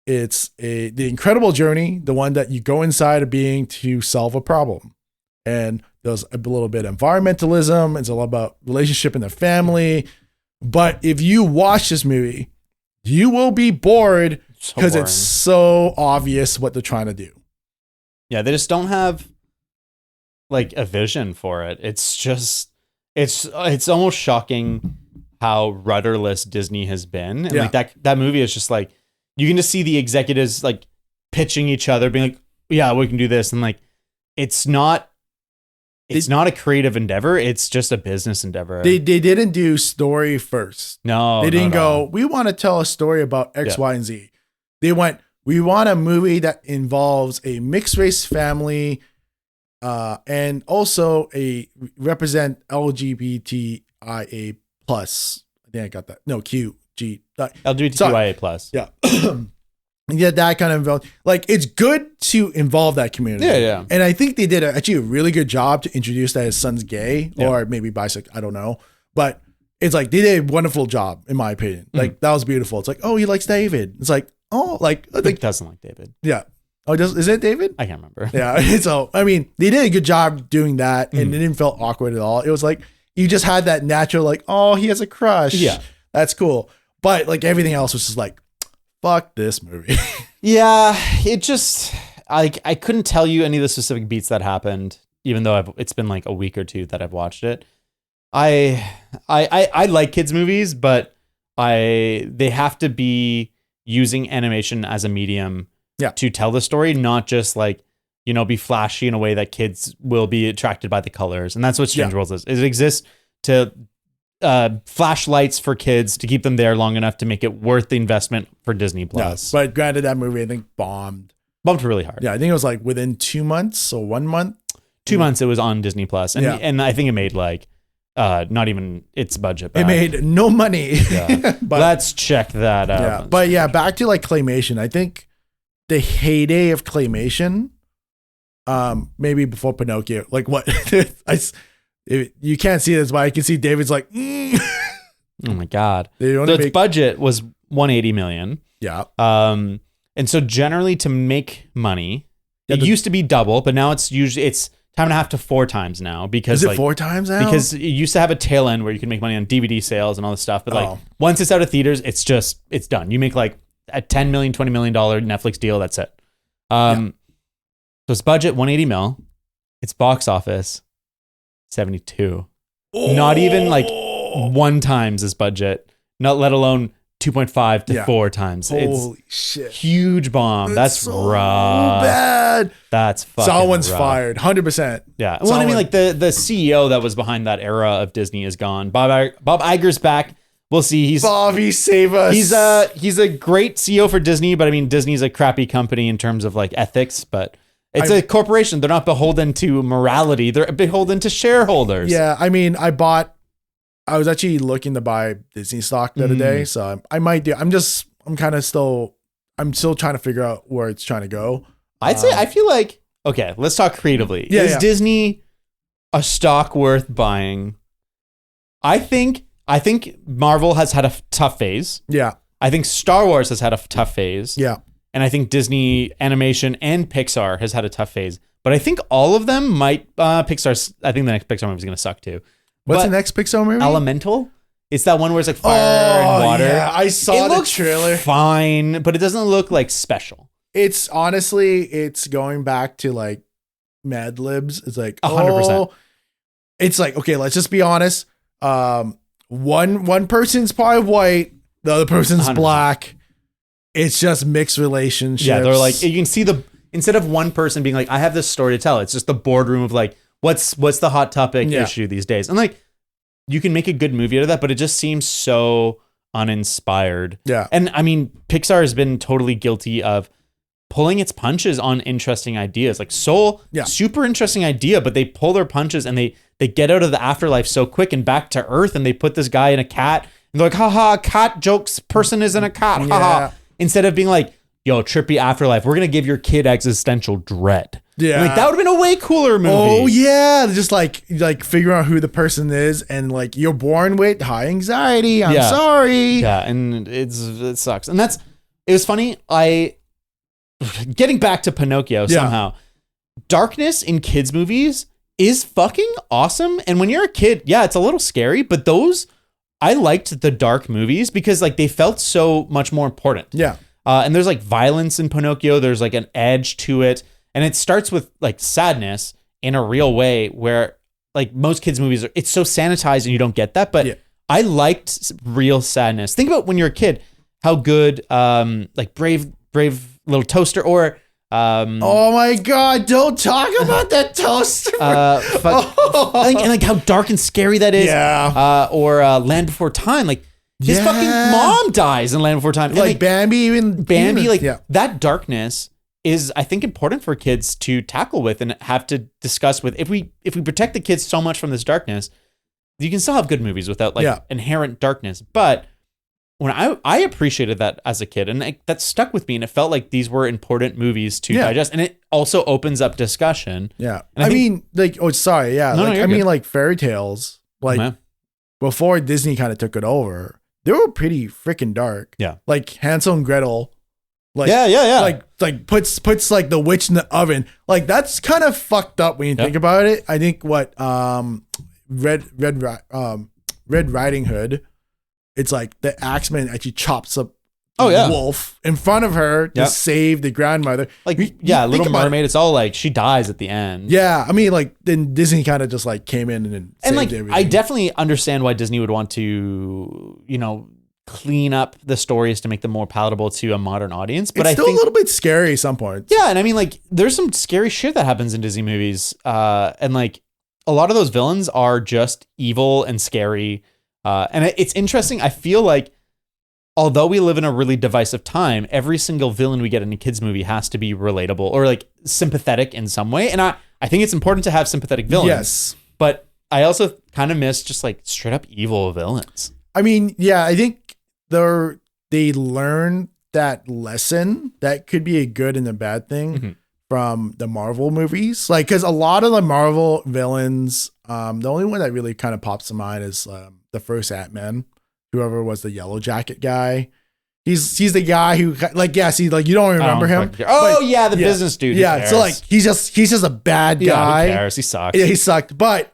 Speaker 2: it's the incredible journey, the one that you go inside a being to solve a problem. And there's a little bit of environmentalism. It's a lot about relationship in the family. But if you watch this movie, you will be bored because it's so obvious what they're trying to do.
Speaker 3: Yeah, they just don't have like a vision for it. It's just it's almost shocking how rudderless Disney has been. And like that movie is just like, you can just see the executives like pitching each other, being like, yeah, we can do this. And like, it's not a creative endeavor. It's just a business endeavor.
Speaker 2: They didn't do story first.
Speaker 3: No,
Speaker 2: they didn't go, we want to tell a story about X, Y, and Z. They went, we want a movie that involves a mixed race family, and also represent LGBTIA plus. I think I got that. No,
Speaker 3: LGBTQIA plus.
Speaker 2: Yeah. Yeah, that kind of like, it's good to involve that community.
Speaker 3: Yeah.
Speaker 2: And I think they did actually a really good job to introduce that his son's gay or maybe bisexual. I don't know, but it's like they did a wonderful job in my opinion. Like that was beautiful. It's like, oh, he likes David. It's like, oh, like I think
Speaker 3: doesn't like David.
Speaker 2: Yeah. Oh, is it David?
Speaker 3: I can't remember.
Speaker 2: Yeah. So I mean, they did a good job doing that, and it didn't feel awkward at all. It was like you just had that natural, like, oh, he has a crush.
Speaker 3: Yeah,
Speaker 2: that's cool. But like everything else was just like, fuck this movie.
Speaker 3: Yeah, it just I couldn't tell you any of the specific beats that happened, even though it's been like a week or 2 that I've watched it. I like kids movies, but they have to be using animation as a medium to tell the story, not just like, be flashy in a way that kids will be attracted by the colors. And that's what Strange Worlds is. It exists to flashlights for kids to keep them there long enough to make it worth the investment for Disney Plus.
Speaker 2: But granted, that movie I think bombed
Speaker 3: really hard.
Speaker 2: Yeah, I think it was like within 2 months or 1 month.
Speaker 3: 2 months it was on Disney Plus, and I think it made like not even its budget back.
Speaker 2: It made no money.
Speaker 3: Yeah. But let's check that out.
Speaker 2: Yeah. But yeah, back to like claymation. I think the heyday of claymation, maybe before Pinocchio, like what you can't see this, but I can see David's like,
Speaker 3: oh my God. So its budget was $180 million.
Speaker 2: Yeah.
Speaker 3: And so generally to make money, it used to be double, but now it's 2.5 to 4 times now, because
Speaker 2: is it 4 times now?
Speaker 3: Because it used to have a tail end where you could make money on DVD sales and all this stuff. But like once it's out of theaters, it's done. You make like a $10 million, $20 million Netflix deal. That's it. So its budget, 180 mil. Its box office, 72. Not even like 1 times this budget, not let alone 2.5 to 4 times.
Speaker 2: Holy shit.
Speaker 3: Huge bomb. That's so
Speaker 2: rough. Bad.
Speaker 3: That's fucking
Speaker 2: Someone's
Speaker 3: rough.
Speaker 2: Fired. 100%.
Speaker 3: Yeah. Well, I mean, like the CEO that was behind that era of Disney is gone. Bob Iger's back. We'll see.
Speaker 2: Bobby, save us.
Speaker 3: He's a great CEO for Disney, but I mean, Disney's a crappy company in terms of like ethics, but it's a corporation. They're not beholden to morality. They're beholden to shareholders.
Speaker 2: Yeah. I mean, I was actually looking to buy Disney stock the other day, so I might do. I'm still trying to figure out where it's trying to go.
Speaker 3: I feel like, okay, let's talk creatively. Is Disney a stock worth buying? I think Marvel has had a tough phase.
Speaker 2: Yeah.
Speaker 3: I think Star Wars has had a tough phase.
Speaker 2: Yeah.
Speaker 3: And I think Disney Animation and Pixar has had a tough phase. But I think all of them might, I think the next Pixar movie is going to suck too.
Speaker 2: What's
Speaker 3: But
Speaker 2: the next Pixar movie?
Speaker 3: Elemental. It's that one where it's like fire and water.
Speaker 2: Yeah, I saw
Speaker 3: It
Speaker 2: the
Speaker 3: looks
Speaker 2: trailer.
Speaker 3: fine, but it doesn't look like special.
Speaker 2: It's honestly, it's going back to like Mad Libs. It's like
Speaker 3: 100%.
Speaker 2: It's like, okay, let's just be honest. One person's probably white, the other person's
Speaker 3: 100%.
Speaker 2: black. It's just mixed relationships.
Speaker 3: Yeah, they're like, you can see instead of one person being like, I have this story to tell, it's just the boardroom of like, what's the hot topic issue these days? And like, you can make a good movie out of that, but it just seems so uninspired.
Speaker 2: Yeah.
Speaker 3: And I mean, Pixar has been totally guilty of pulling its punches on interesting ideas. Like Soul, super interesting idea, but they pull their punches and they get out of the afterlife so quick and back to Earth, and they put this guy in a cat, and they're like, haha, cat jokes, person isn't a cat, haha. Instead of being like, yo, trippy afterlife, we're gonna give your kid existential dread.
Speaker 2: Yeah.
Speaker 3: And like, that would have been a way cooler movie.
Speaker 2: Oh yeah. Just like figuring out who the person is, and like, you're born with high anxiety. I'm sorry.
Speaker 3: Yeah, and it sucks. And it was funny. Getting back to Pinocchio somehow, darkness in kids' movies is fucking awesome. And when you're a kid, it's a little scary, but I liked the dark movies because like they felt so much more important. Yeah. And there's like violence in Pinocchio. There's like an edge to it. And it starts with like sadness in a real way where like most kids' movies it's so sanitized and you don't get that. But I liked real sadness. Think about when you're a kid, how good like Brave Little Toaster or
Speaker 2: oh my God, don't talk about that toaster.
Speaker 3: and like how dark and scary that is. Yeah. Or Land Before Time. Like his fucking mom dies in Land Before Time.
Speaker 2: Like Bambi,
Speaker 3: that darkness is, I think, important for kids to tackle with and have to discuss with. If we protect the kids so much from this darkness, you can still have good movies without like inherent darkness. But when I appreciated that as a kid, and that stuck with me, and it felt like these were important movies to digest, and it also opens up discussion.
Speaker 2: Yeah,
Speaker 3: and
Speaker 2: I mean, like, like fairy tales, like before Disney kind of took it over, they were pretty freaking dark. Yeah, like Hansel and Gretel. Like, like puts like the witch in the oven. Like that's kind of fucked up when you think about it. I think Red Riding Hood. It's like the Axeman actually chops up wolf in front of her to save the grandmother.
Speaker 3: Like, Little Mermaid, it's all like she dies at the end.
Speaker 2: Yeah. I mean, like, then Disney kind of just like came in and saved
Speaker 3: like,
Speaker 2: everything.
Speaker 3: I definitely understand why Disney would want to, clean up the stories to make them more palatable to a modern audience. But
Speaker 2: it's still a little bit scary at some points.
Speaker 3: Yeah. And I mean, like, there's some scary shit that happens in Disney movies. And like, a lot of those villains are just evil and scary. And it's interesting. I feel like although we live in a really divisive time, every single villain we get in a kids movie has to be relatable or like sympathetic in some way. And I think it's important to have sympathetic villains. Yes. But I also kind of miss just like straight up evil villains.
Speaker 2: I mean, yeah, I think they learn that lesson that could be a good and a bad thing from the Marvel movies. Like, because a lot of the Marvel villains, the only one that really kind of pops to mind is the first Ant-Man, whoever was the yellow jacket guy. He's the guy who you don't remember him.
Speaker 3: The business dude.
Speaker 2: Yeah, so like he's just a bad guy.
Speaker 3: Who cares? He sucks.
Speaker 2: Yeah, he sucked. But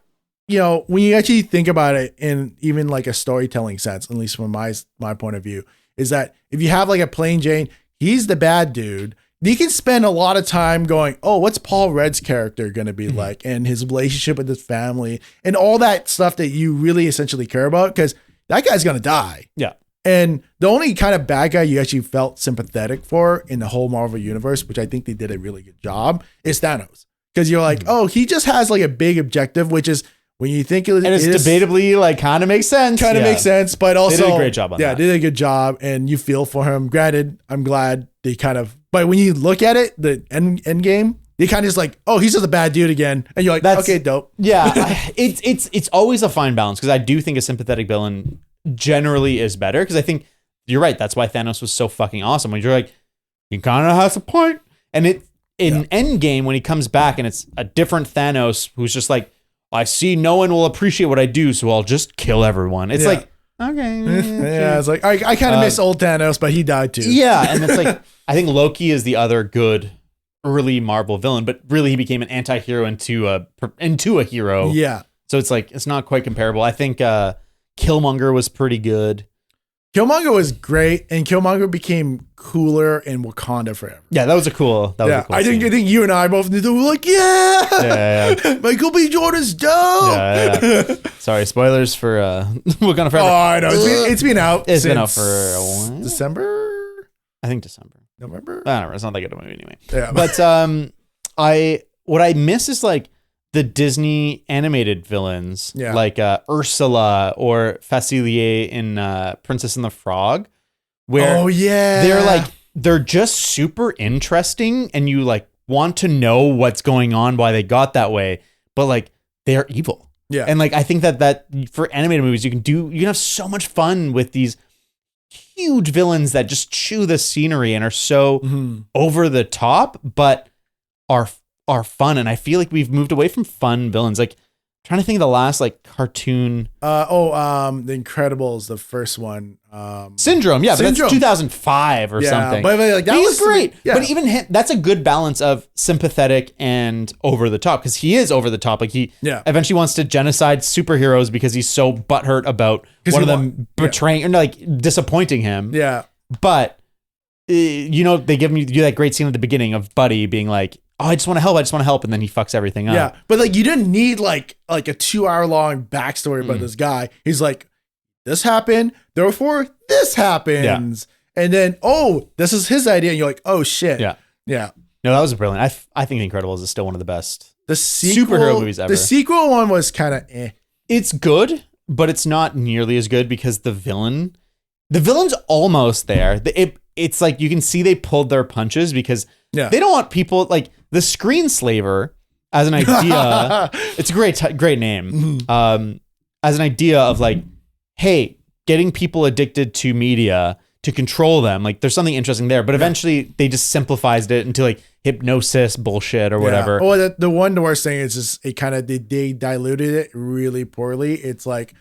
Speaker 2: when you actually think about it in even like a storytelling sense, at least from my point of view, is that if you have like a plain Jane, he's the bad dude. You can spend a lot of time going, oh, what's Paul Rudd's character going to be like, and his relationship with his family and all that stuff that you really essentially care about, because that guy's going to die. Yeah. And the only kind of bad guy you actually felt sympathetic for in the whole Marvel universe, which I think they did a really good job, is Thanos. Because you're like, oh, he just has like a big objective, which is when you think
Speaker 3: it's debatably like kind of makes sense.
Speaker 2: Kind of makes sense, but also
Speaker 3: they did a great job on that.
Speaker 2: Yeah, they did a good job, and you feel for him. Granted, I'm glad they kind of, but when you look at it, the end game, they kind of just like, oh, he's just a bad dude again, and you're like, okay, dope.
Speaker 3: Yeah, it's always a fine balance, because I do think a sympathetic villain generally is better, because I think you're right. That's why Thanos was so fucking awesome. When you're like, he kind of has a point, and in Endgame when he comes back and it's a different Thanos who's just like, I see no one will appreciate what I do, so I'll just kill everyone. It's like, okay.
Speaker 2: Yeah, it's like, I kind of miss old Thanos, but he died too.
Speaker 3: Yeah, and it's like, I think Loki is the other good early Marvel villain, but really he became an anti-hero into a hero.
Speaker 2: Yeah.
Speaker 3: So it's like, it's not quite comparable. I think Killmonger was pretty good.
Speaker 2: Killmonger was great, and Killmonger became cooler in Wakanda forever.
Speaker 3: Yeah, that was a cool.
Speaker 2: I think you and I both knew that. We're like, yeah. Michael B. Jordan's dope.
Speaker 3: Yeah. Sorry, spoilers for Wakanda Forever.
Speaker 2: Oh, I know. It's been out.
Speaker 3: It's been out for a while.
Speaker 2: December.
Speaker 3: I think December.
Speaker 2: November.
Speaker 3: I don't know. It's not that good of a movie anyway.
Speaker 2: Yeah.
Speaker 3: But what I miss is like the Disney animated villains, like Ursula or Facilier in Princess and the Frog, where they're just super interesting, and you like want to know what's going on, why they got that way, but like they're evil.
Speaker 2: Yeah.
Speaker 3: And like I think that for animated movies you can have so much fun with these huge villains that just chew the scenery and are so over the top, but are fun. And I feel like we've moved away from fun villains. Like, trying to think of the last like cartoon.
Speaker 2: The Incredibles, the first one.
Speaker 3: Syndrome, yeah, but that's 2005 or something.
Speaker 2: But like that was
Speaker 3: great. Yeah. But even him, that's a good balance of sympathetic and over the top, because he is over the top. Like he eventually wants to genocide superheroes because he's so butthurt about one of them betraying or like disappointing him.
Speaker 2: Yeah.
Speaker 3: But they give you that great scene at the beginning of Buddy being like, oh, I just want to help, and then he fucks everything up.
Speaker 2: Yeah, but like you didn't need like a 2-hour long backstory about this guy. He's like, this happened, therefore this happens, and then this is his idea, and you're like, oh shit.
Speaker 3: Yeah. No, that was brilliant. I think The Incredibles is still one of the best superhero movies ever.
Speaker 2: The sequel one was kind of
Speaker 3: It's good, but it's not nearly as good because the villain's almost there. It's like you can see they pulled their punches because they don't want people like the Screenslaver as an idea. It's a great name. As an idea of like, hey, getting people addicted to media to control them. Like there's something interesting there, but eventually they just simplified it into like hypnosis bullshit or whatever.
Speaker 2: Oh, the worst thing is just it kind of they diluted it really poorly. It's like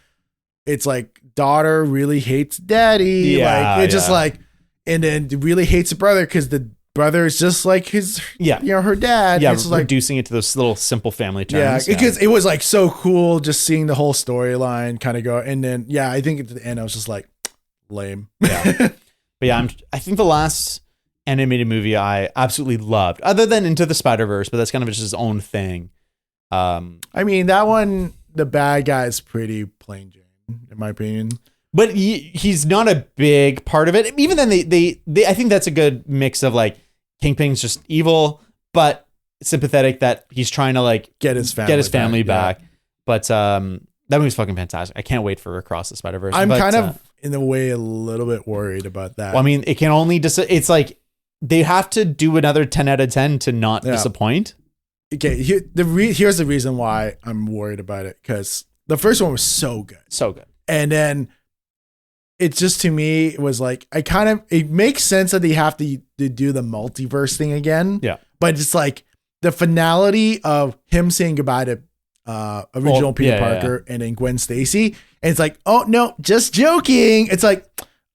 Speaker 2: daughter really hates daddy. Just like, and then really hates the brother because the brother is just like his, her dad.
Speaker 3: Yeah,
Speaker 2: it's like
Speaker 3: reducing it to those little simple family terms.
Speaker 2: Yeah, because it was like so cool just seeing the whole storyline kind of go. And then, I think at the end I was just like, lame.
Speaker 3: Yeah. But I think the last animated movie I absolutely loved, other than Into the Spider-Verse, but that's kind of just his own thing.
Speaker 2: I mean, that one, the bad guy is pretty plain Jane, in my opinion.
Speaker 3: But he's not a big part of it. Even then, they I think that's a good mix of like Kingpin's just evil, but sympathetic that he's trying to like
Speaker 2: get his family
Speaker 3: back. But that movie's fucking fantastic. I can't wait for Across the Spider-Verse.
Speaker 2: I'm kind of in a way a little bit worried about that.
Speaker 3: Well, I mean, it can only it's like they have to do another 10 out of 10 to not disappoint.
Speaker 2: Okay, here's the reason why I'm worried about it, because the first one was so good, and then. It's just, to me, it was like, it makes sense that they have to do the multiverse thing again.
Speaker 3: Yeah.
Speaker 2: But it's like the finality of him saying goodbye to original Peter Parker and then Gwen Stacy. And it's like, oh, no, just joking. It's like,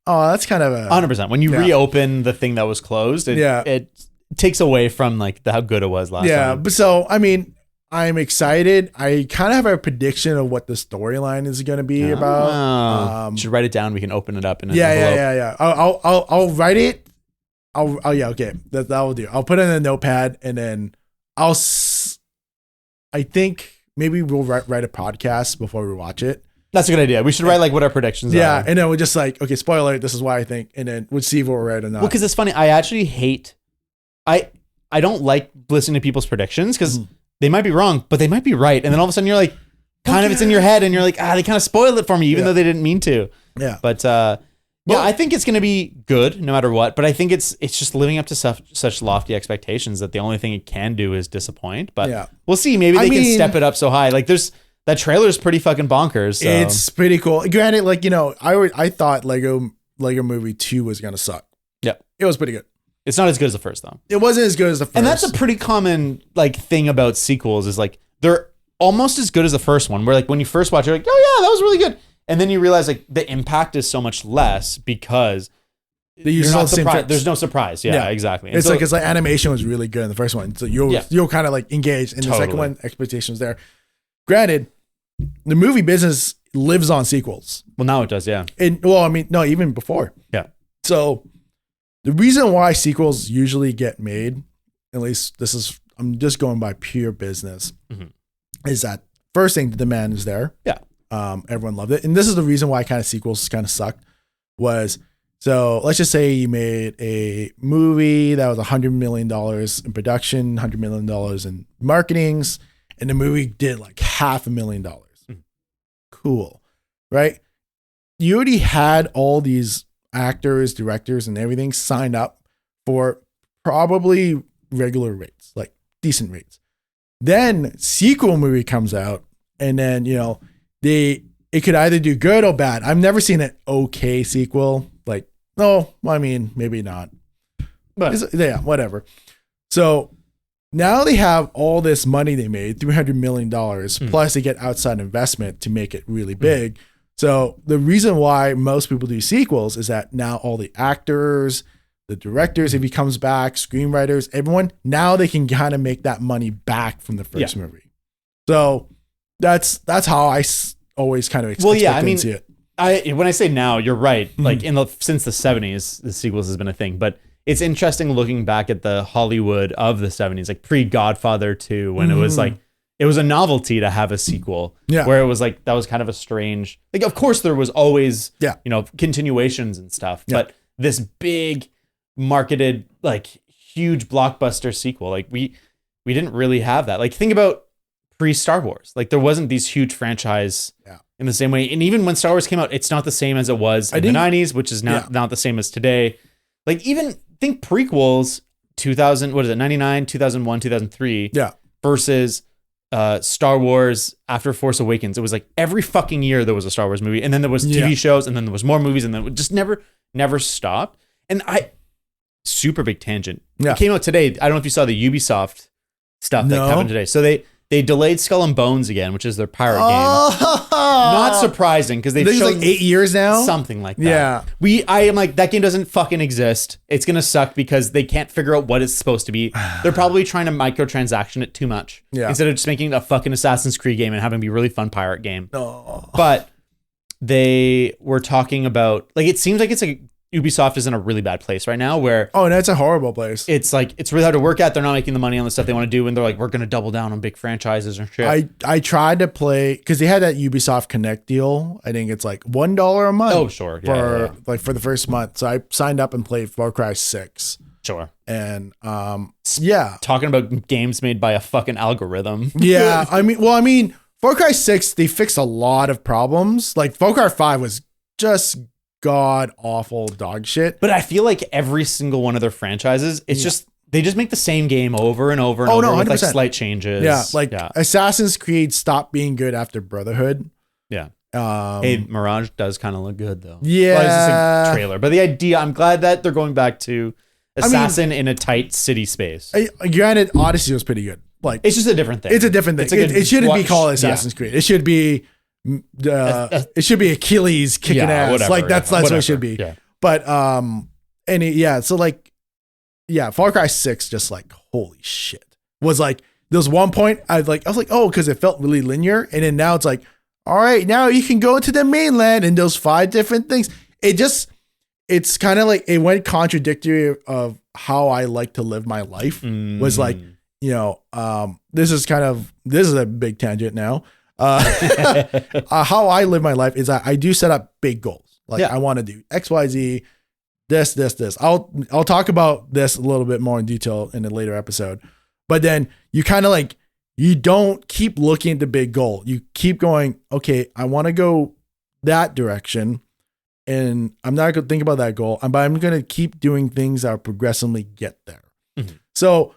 Speaker 2: oh, that's kind of
Speaker 3: 100%. When you reopen the thing that was closed, it takes away from like how good it was last time.
Speaker 2: Yeah. But so, I mean, I'm excited. I kind of have a prediction of what the storyline is going to be about.
Speaker 3: You should write it down. We can open it up in an
Speaker 2: envelope. I'll write it. Okay. That will do. I'll put it in a notepad, and then I think maybe we'll write a podcast before we watch it.
Speaker 3: That's a good idea. We should write like what our predictions are.
Speaker 2: Yeah. And then we're just like, okay, spoiler, this is why I think. And then we'll see if we're right or not.
Speaker 3: Well, because it's funny. I actually hate, I don't like listening to people's predictions because they might be wrong, but they might be right. And then all of a sudden you're like, it's in your head and you're like, they kind of spoiled it for me, even though they didn't mean to.
Speaker 2: Yeah.
Speaker 3: But I think it's going to be good no matter what. But I think it's just living up to such lofty expectations that the only thing it can do is disappoint. But we'll see. Maybe they can step it up so high. Like that trailer is pretty fucking bonkers. So.
Speaker 2: It's pretty cool. Granted, like, I thought Lego Movie 2 was going to suck.
Speaker 3: Yeah.
Speaker 2: It was pretty good.
Speaker 3: It's not as good as the first, though.
Speaker 2: It wasn't as good as the first.
Speaker 3: And that's a pretty common like thing about sequels is like they're almost as good as the first one. Where like when you first watch it, you're like, oh yeah, that was really good. And then you realize like the impact is so much less because you're not surprised. There's no surprise. Yeah, exactly.
Speaker 2: It's like animation was really good in the first one. So you're kind of like engaged. In the second one, expectations there. Granted, the movie business lives on sequels.
Speaker 3: Well, now it does, yeah.
Speaker 2: And well, I mean, no, even before.
Speaker 3: Yeah.
Speaker 2: So the reason why sequels usually get made, at least I'm just going by pure business, is that first thing, the demand is there.
Speaker 3: Yeah.
Speaker 2: Everyone loved it. And this is the reason why kind of sequels kind of sucked was, so let's just say you made a movie that was $100 million in production, $100 million in marketings, and the movie did like $500,000. Cool. Right? You already had all these actors, directors, and everything signed up for probably regular rates, like decent rates. Then sequel movie comes out, and then, it could either do good or bad. I've never seen an okay sequel. Like, no, I mean, maybe not. But yeah, whatever. So now they have all this money they made, $300 million, plus they get outside investment to make it really big. So the reason why most people do sequels is that now all the actors, the directors, if he comes back, screenwriters, everyone, now they can kind of make that money back from the first movie. So that's how I always kind of expect to see it.
Speaker 3: When I say now, you're right. Like since the 70s, the sequels has been a thing. But it's interesting looking back at the Hollywood of the 70s, like pre-Godfather 2, when it was like, it was a novelty to have a sequel.
Speaker 2: Yeah.
Speaker 3: Where it was like, that was kind of a strange, like, of course there was always, continuations and stuff. Yeah. But this big marketed, like, huge blockbuster sequel, like we didn't really have that. Like, think about pre-Star Wars. Like, there wasn't these huge franchise in the same way. And even when Star Wars came out, it's not the same as it was in the 90s, which is not the same as today. Like, even think prequels, 2000, what is it, 99, 2001, 2003, versus Star Wars after Force Awakens. It was like every fucking year there was a Star Wars movie, and then there was TV shows, and then there was more movies, and then it just never stopped. And super big tangent. It came out today. I don't know if you saw the Ubisoft stuff that happened today. So they delayed Skull and Bones again, which is their pirate game. Not surprising, because they've shown
Speaker 2: like 8 years now,
Speaker 3: something like that. Yeah, I am like, that game doesn't fucking exist. It's gonna suck because they can't figure out what it's supposed to be. They're probably trying to microtransaction it too much, instead of just making a fucking Assassin's Creed game and having it be a really fun pirate game. But they were talking about, like, it seems like it's like Ubisoft is in a really bad place right now where...
Speaker 2: Oh, that's a horrible place.
Speaker 3: It's like, it's really hard to work at. They're not making the money on the stuff they want to do. And they're like, we're going to double down on big franchises and shit.
Speaker 2: I tried to play, because they had that Ubisoft Connect deal. I think it's like $1 a month.
Speaker 3: Oh, sure.
Speaker 2: Like for the first month. So I signed up and played Far Cry 6.
Speaker 3: Sure.
Speaker 2: And
Speaker 3: talking about games made by a fucking algorithm.
Speaker 2: Yeah. I mean, Far Cry 6, they fixed a lot of problems. Like Far Cry 5 was just god awful dog shit.
Speaker 3: But I feel like every single one of their franchises, it's just, they just make the same game over and over and over with like slight changes.
Speaker 2: Yeah, like Assassin's Creed stopped being good after Brotherhood.
Speaker 3: Yeah. Hey, Mirage does kind of look good though.
Speaker 2: Yeah.
Speaker 3: Well, it's just a trailer. But the idea, I'm glad that they're going back to Assassin in a tight city space.
Speaker 2: Granted, Odyssey was pretty good. Like,
Speaker 3: it's just a different thing.
Speaker 2: It's a different thing. It shouldn't be called Assassin's Creed. It should be it should be Achilles kicking ass.
Speaker 3: Whatever,
Speaker 2: like that's what it should be.
Speaker 3: Yeah.
Speaker 2: But so like, Far Cry 6 just like, holy shit. Was like, there was one point I was like, oh, because it felt really linear. And then now it's like, all right, now you can go into the mainland and those 5 different things. It's kind of like, it went contradictory of how I like to live my life. Was like, this is a big tangent now. How I live my life is I do set up big goals. Like I want to do X, Y, Z, this. I'll talk about this a little bit more in detail in a later episode. But then you kind of like, you don't keep looking at the big goal. You keep going, okay, I want to go that direction. And I'm not going to think about that goal, but I'm going to keep doing things that will progressively get there. Mm-hmm. So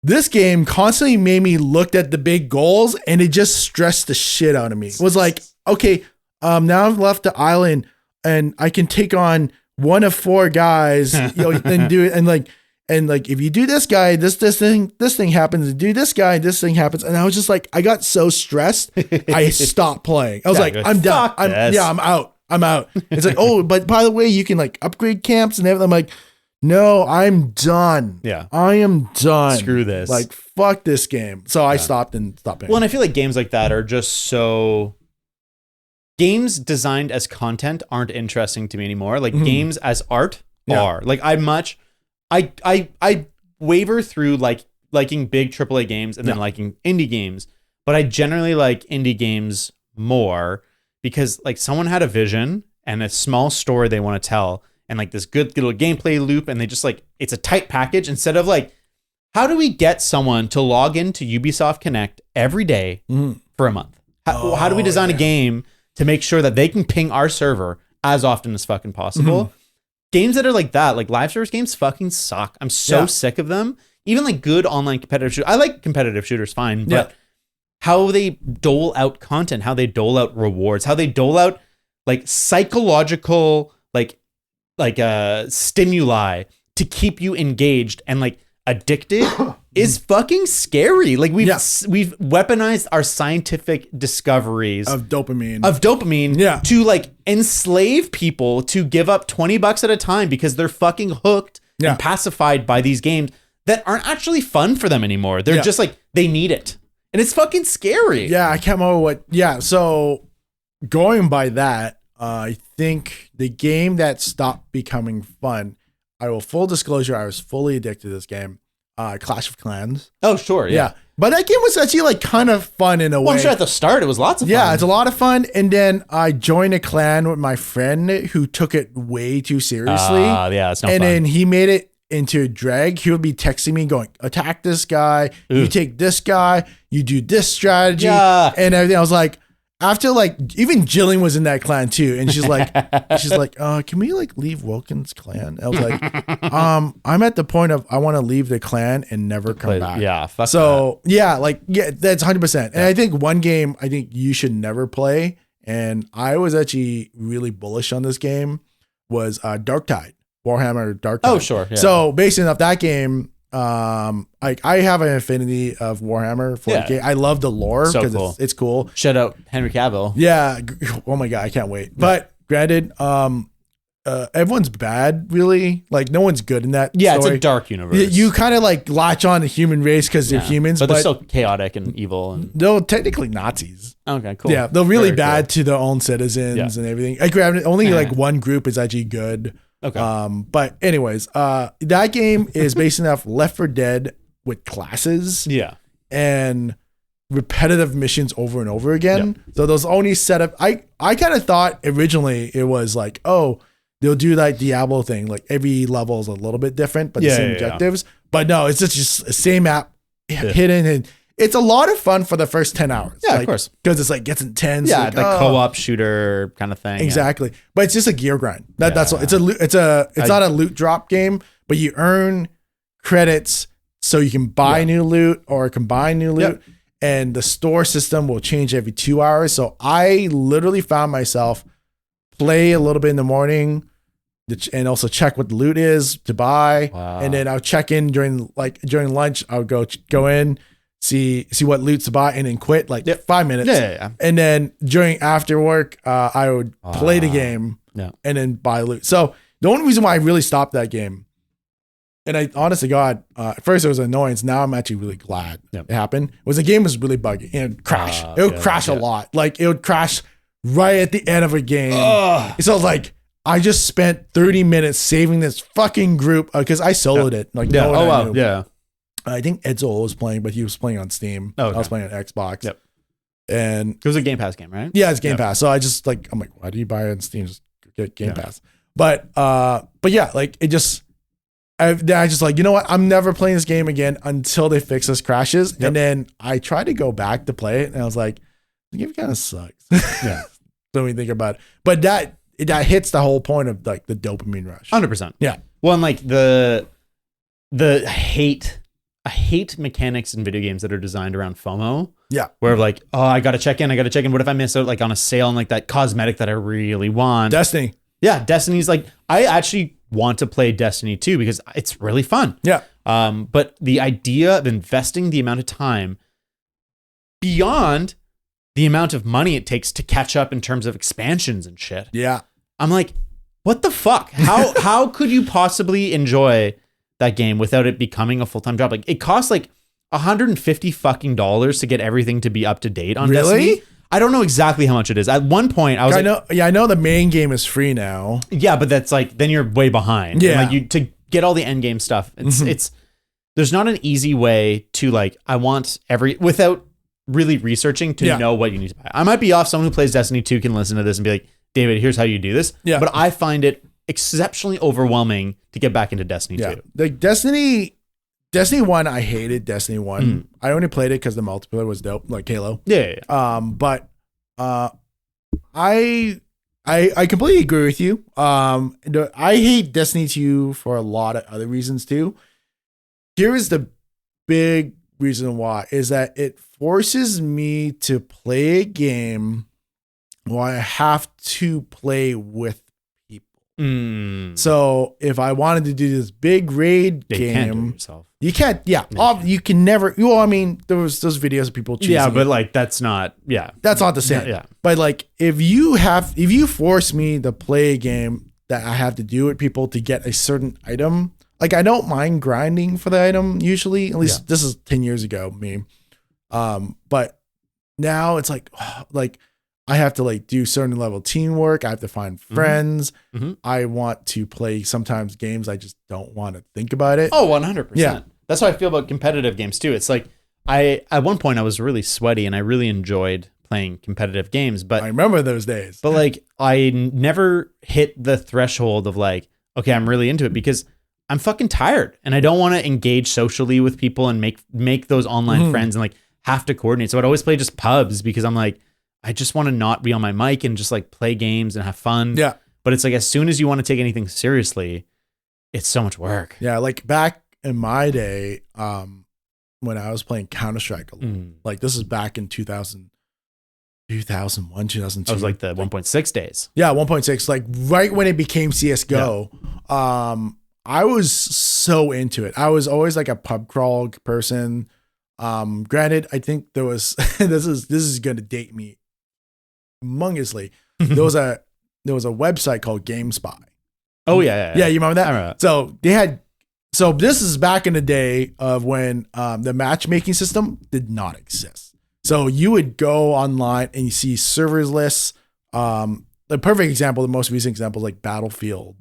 Speaker 2: this game constantly made me look at the big goals, and it just stressed the shit out of me. It was like, okay, now I've left the island and I can take on one of 4 guys, and do it. And like, if you do this guy, this thing happens. And do this guy, this thing happens. And I was just like, I got so stressed, I stopped playing. I was like, I'm done. I'm out. It's like, oh, but by the way, you can like upgrade camps and everything. I'm like, no, I'm done.
Speaker 3: Yeah.
Speaker 2: I am done.
Speaker 3: Screw this.
Speaker 2: Like, fuck this game. So I stopped playing.
Speaker 3: Well, and I feel like games like that are just so games designed as content aren't interesting to me anymore. Like games as art are. Like I waver through like liking big AAA games and then liking indie games, but I generally like indie games more because like someone had a vision and a small story they want to tell and like this good little gameplay loop, and they just like, it's a tight package instead of like, how do we get someone to log into Ubisoft Connect every day for a month? How do we design a game to make sure that they can ping our server as often as fucking possible? Games that are like that, like live service games fucking suck. I'm so sick of them. Even like good online competitive shooters. I like competitive shooters fine, but how they dole out content, how they dole out rewards, how they dole out like psychological stimuli to keep you engaged and like addicted is fucking scary. Like we've weaponized our scientific discoveries
Speaker 2: of dopamine
Speaker 3: to like enslave people to give up $20 at a time because they're fucking hooked and pacified by these games that aren't actually fun for them anymore. They're just like, they need it. And it's fucking scary.
Speaker 2: Yeah, I can't remember what. Yeah, so going by that, I think the game that stopped becoming fun, full disclosure, I was fully addicted to this game, Clash of Clans.
Speaker 3: Oh, sure. Yeah.
Speaker 2: But that game was actually like kind of fun in a way.
Speaker 3: I'm sure at the start it was lots of fun.
Speaker 2: Yeah, it's a lot of fun. And then I joined a clan with my friend who took it way too seriously.
Speaker 3: Yeah, it's no fun.
Speaker 2: And then he made it into a drag. He would be texting me going, attack this guy, you take this guy, you do this strategy and everything. I was like, after like, even Jillian was in that clan too. And she's like, can we like leave Wilkins' clan? I was like, I'm at the point of, I want to leave the clan and never come back.
Speaker 3: Yeah.
Speaker 2: Fuck so that. That's 100%. And I think one game I think you should never play, and I was actually really bullish on this game, was Dark Tide. Warhammer Dark Tide.
Speaker 3: Oh, sure. Yeah.
Speaker 2: So based off that game, I have an affinity of Warhammer for the game. I love the lore because it's cool.
Speaker 3: Shout out Henry Cavill.
Speaker 2: Yeah. Oh my God, I can't wait. But granted, everyone's bad, really. Like no one's good in that.
Speaker 3: Yeah,
Speaker 2: story.
Speaker 3: it's a dark universe.
Speaker 2: You kind of like latch on the human race because they're humans,
Speaker 3: but they're still chaotic and evil. And
Speaker 2: they're technically Nazis.
Speaker 3: Okay, cool.
Speaker 2: Yeah, they're really bad to their own citizens and everything. Only like one group is actually good.
Speaker 3: Okay.
Speaker 2: But anyways, that game is based off Left 4 Dead with classes.
Speaker 3: Yeah.
Speaker 2: And repetitive missions over and over again. Yep. So those only set up. I kind of thought originally it was like, oh, they'll do like Diablo thing, like every level is a little bit different, but the same objectives. But no, it's just the same map hidden, and it's a lot of fun for the first 10 hours.
Speaker 3: Yeah, of course.
Speaker 2: Because it's like gets intense.
Speaker 3: Yeah, like co-op shooter kind of thing.
Speaker 2: Exactly. Yeah. But it's just a gear grind. That's what it's not a loot drop game, but you earn credits so you can buy new loot or combine new loot. Yep. And the store system will change every 2 hours. So I literally found myself play a little bit in the morning and also check what the loot is to buy. Wow. And then I'll check in during lunch. I'll go in, see what loot's to buy, and then quit 5 minutes.
Speaker 3: Yeah.
Speaker 2: And then after work, I would play the game and then buy loot. So the only reason why I really stopped that game, and I honestly God, at first it was annoying. Now I'm actually really glad it happened. Was the game was really buggy and it would crash. It would crash a lot. Like it would crash right at the end of a game. So I was like, I just spent 30 minutes saving this fucking group because I soloed it. Like no one I knew.
Speaker 3: Yeah.
Speaker 2: I think Edzo was playing, but he was playing on Steam. I was playing on Xbox.
Speaker 3: Yep.
Speaker 2: And
Speaker 3: it was a Game Pass game, right?
Speaker 2: Yeah, it's Game Pass. So I just I'm like, why do you buy it on Steam? Just get Game Pass. But yeah, like it just. I just like, you know what? I'm never playing this game again until they fix this crashes. Yep. And then I tried to go back to play it, and I was like, the game kind of sucks. Yeah. When we think about it. But that hits the whole point of like the dopamine rush.
Speaker 3: 100%.
Speaker 2: Yeah.
Speaker 3: Well, and like the hate mechanics in video games that are designed around FOMO.
Speaker 2: Yeah.
Speaker 3: Where like, oh, I got to check in. What if I miss out like on a sale on like that cosmetic that I really want?
Speaker 2: Destiny.
Speaker 3: Yeah. Destiny's like, I actually want to play Destiny 2 because it's really fun.
Speaker 2: Yeah.
Speaker 3: But the idea of investing the amount of time beyond the amount of money it takes to catch up in terms of expansions and shit.
Speaker 2: Yeah.
Speaker 3: I'm like, what the fuck? How could you possibly enjoy that game without it becoming a full-time job? Like it costs like $150 to get everything to be up to date on Destiny. I don't know exactly how much it is. At one point, I was
Speaker 2: I know the main game is free now.
Speaker 3: Yeah, but that's like then you're way behind.
Speaker 2: Yeah.
Speaker 3: And like to get all the end game stuff. It's there's not an easy way to like I want without really researching to know what you need to buy. I might be off. Someone who plays Destiny 2 can listen to this and be like, David, here's how you do this.
Speaker 2: Yeah.
Speaker 3: But I find it exceptionally overwhelming to get back into Destiny 2.
Speaker 2: Like Destiny 1, I hated Destiny 1. I only played it because the multiplayer was dope, like Halo.
Speaker 3: Yeah.
Speaker 2: But I completely agree with you. I hate Destiny 2 for a lot of other reasons too. Here is the big reason why is that it forces me to play a game where I have to play with people. So if I wanted to do this big raid game, you can't. Yeah, you can never. Well, I mean, there was those videos of people choosing.
Speaker 3: Yeah, but like that's not. Yeah,
Speaker 2: that's not the same.
Speaker 3: Yeah,
Speaker 2: but like if you force me to play a game that I have to do with people to get a certain item, like I don't mind grinding for the item usually. At least this is 10 years ago, me. But now it's like I have to like do certain level teamwork. I have to find friends. I want to play sometimes games I just don't want to think about it.
Speaker 3: Oh, 100%.
Speaker 2: Yeah.
Speaker 3: That's how I feel about competitive games too. It's like at one point I was really sweaty and I really enjoyed playing competitive games, but
Speaker 2: I remember those days.
Speaker 3: But like I never hit the threshold of like, okay, I'm really into it because I'm fucking tired and I don't want to engage socially with people and make those online friends and like have to coordinate. So I'd always play just pubs because I'm like, I just want to not be on my mic and just like play games and have fun.
Speaker 2: Yeah.
Speaker 3: But it's like as soon as you want to take anything seriously, it's so much work.
Speaker 2: Yeah, like back in my day, when I was playing Counter-Strike a lot, like this is back in 2001, 2002.
Speaker 3: I was like the 1.6 days.
Speaker 2: Yeah, 1.6, like right when it became CSGO. Yeah. I was so into it. I was always like a pub crawl person. Granted, I think there was this is going to date me humongously. There was a website called GameSpy.
Speaker 3: Oh yeah.
Speaker 2: You remember that?
Speaker 3: I remember that.
Speaker 2: So this is back in the day of when the matchmaking system did not exist. So you would go online and you see servers lists. The perfect example, the most recent example is like Battlefield.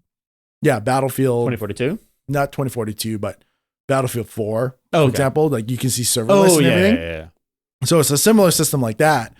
Speaker 2: Yeah, Battlefield
Speaker 3: 2042?
Speaker 2: Not 2042, but Battlefield 4,
Speaker 3: for
Speaker 2: example. Like you can see server lists and everything.
Speaker 3: Yeah.
Speaker 2: So it's a similar system like that.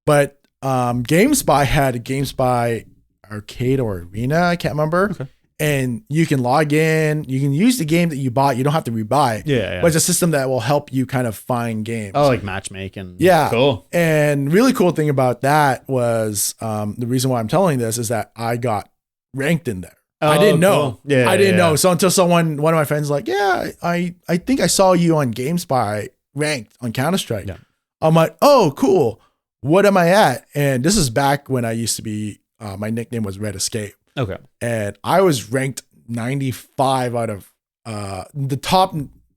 Speaker 2: But GameSpy had a GameSpy arcade or arena, I can't remember.
Speaker 3: Okay.
Speaker 2: And you can log in, you can use the game that you bought, you don't have to rebuy it.
Speaker 3: Yeah.
Speaker 2: But it's a system that will help you kind of find games.
Speaker 3: Oh, like matchmaking.
Speaker 2: Yeah.
Speaker 3: Cool.
Speaker 2: And really cool thing about that was the reason why I'm telling this is that I got ranked in there.
Speaker 3: Oh,
Speaker 2: I didn't know.
Speaker 3: Cool. Yeah,
Speaker 2: I didn't know. So until one of my friends was like, yeah, I think I saw you on GameSpy ranked on Counter-Strike. Yeah. I'm like, oh, cool. What am I at? And this is back when I used to be, my nickname was Red Escape.
Speaker 3: Okay.
Speaker 2: And I was ranked 95 out of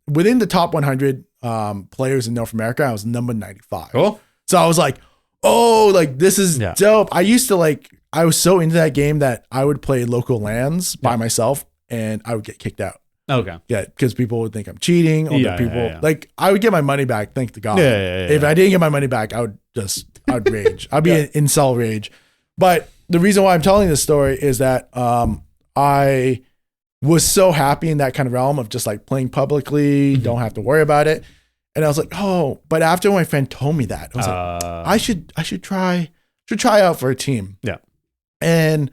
Speaker 2: within the top 100 players in North America. I was number 95.
Speaker 3: Cool.
Speaker 2: So I was like, oh, like this is dope. I was so into that game that I would play local LANs by myself and I would get kicked out.
Speaker 3: Okay.
Speaker 2: Yeah, because people would think I'm cheating. Like I would get my money back, thank to God. If I didn't get my money back, I would rage. I'd be in incel rage. But the reason why I'm telling this story is that I was so happy in that kind of realm of just like playing publicly, don't have to worry about it. And I was like, oh, but after my friend told me that, I was like, I should try out for a team.
Speaker 3: Yeah.
Speaker 2: And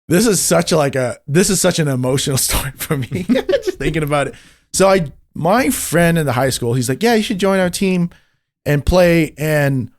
Speaker 2: this is such an emotional story for me. Just thinking about it. So my friend in the high school, he's like, yeah, you should join our team and play. And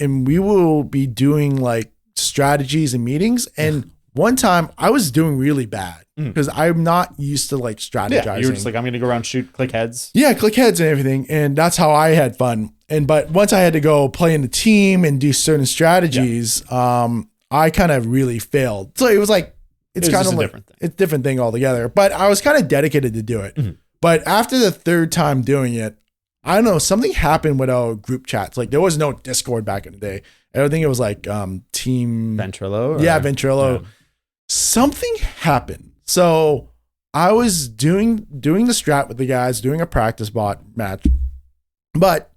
Speaker 2: we will be doing like strategies and meetings. And one time I was doing really bad because I'm not used to like strategizing.
Speaker 3: Yeah, you were just like, I'm going to go around, click heads.
Speaker 2: Yeah, click heads and everything. And that's how I had fun. But once I had to go play in the team and do certain strategies, I kind of really failed. So it was like, it's kind of like it's a different thing altogether. But I was kind of dedicated to do it. Mm-hmm. But after the third time doing it, I don't know, something happened with our group chats. Like there was no Discord back in the day. I don't think it was like Team
Speaker 3: Ventrilo.
Speaker 2: Yeah, Ventrilo. Yeah. Something happened. So I was doing the strat with the guys, doing a practice bot match. But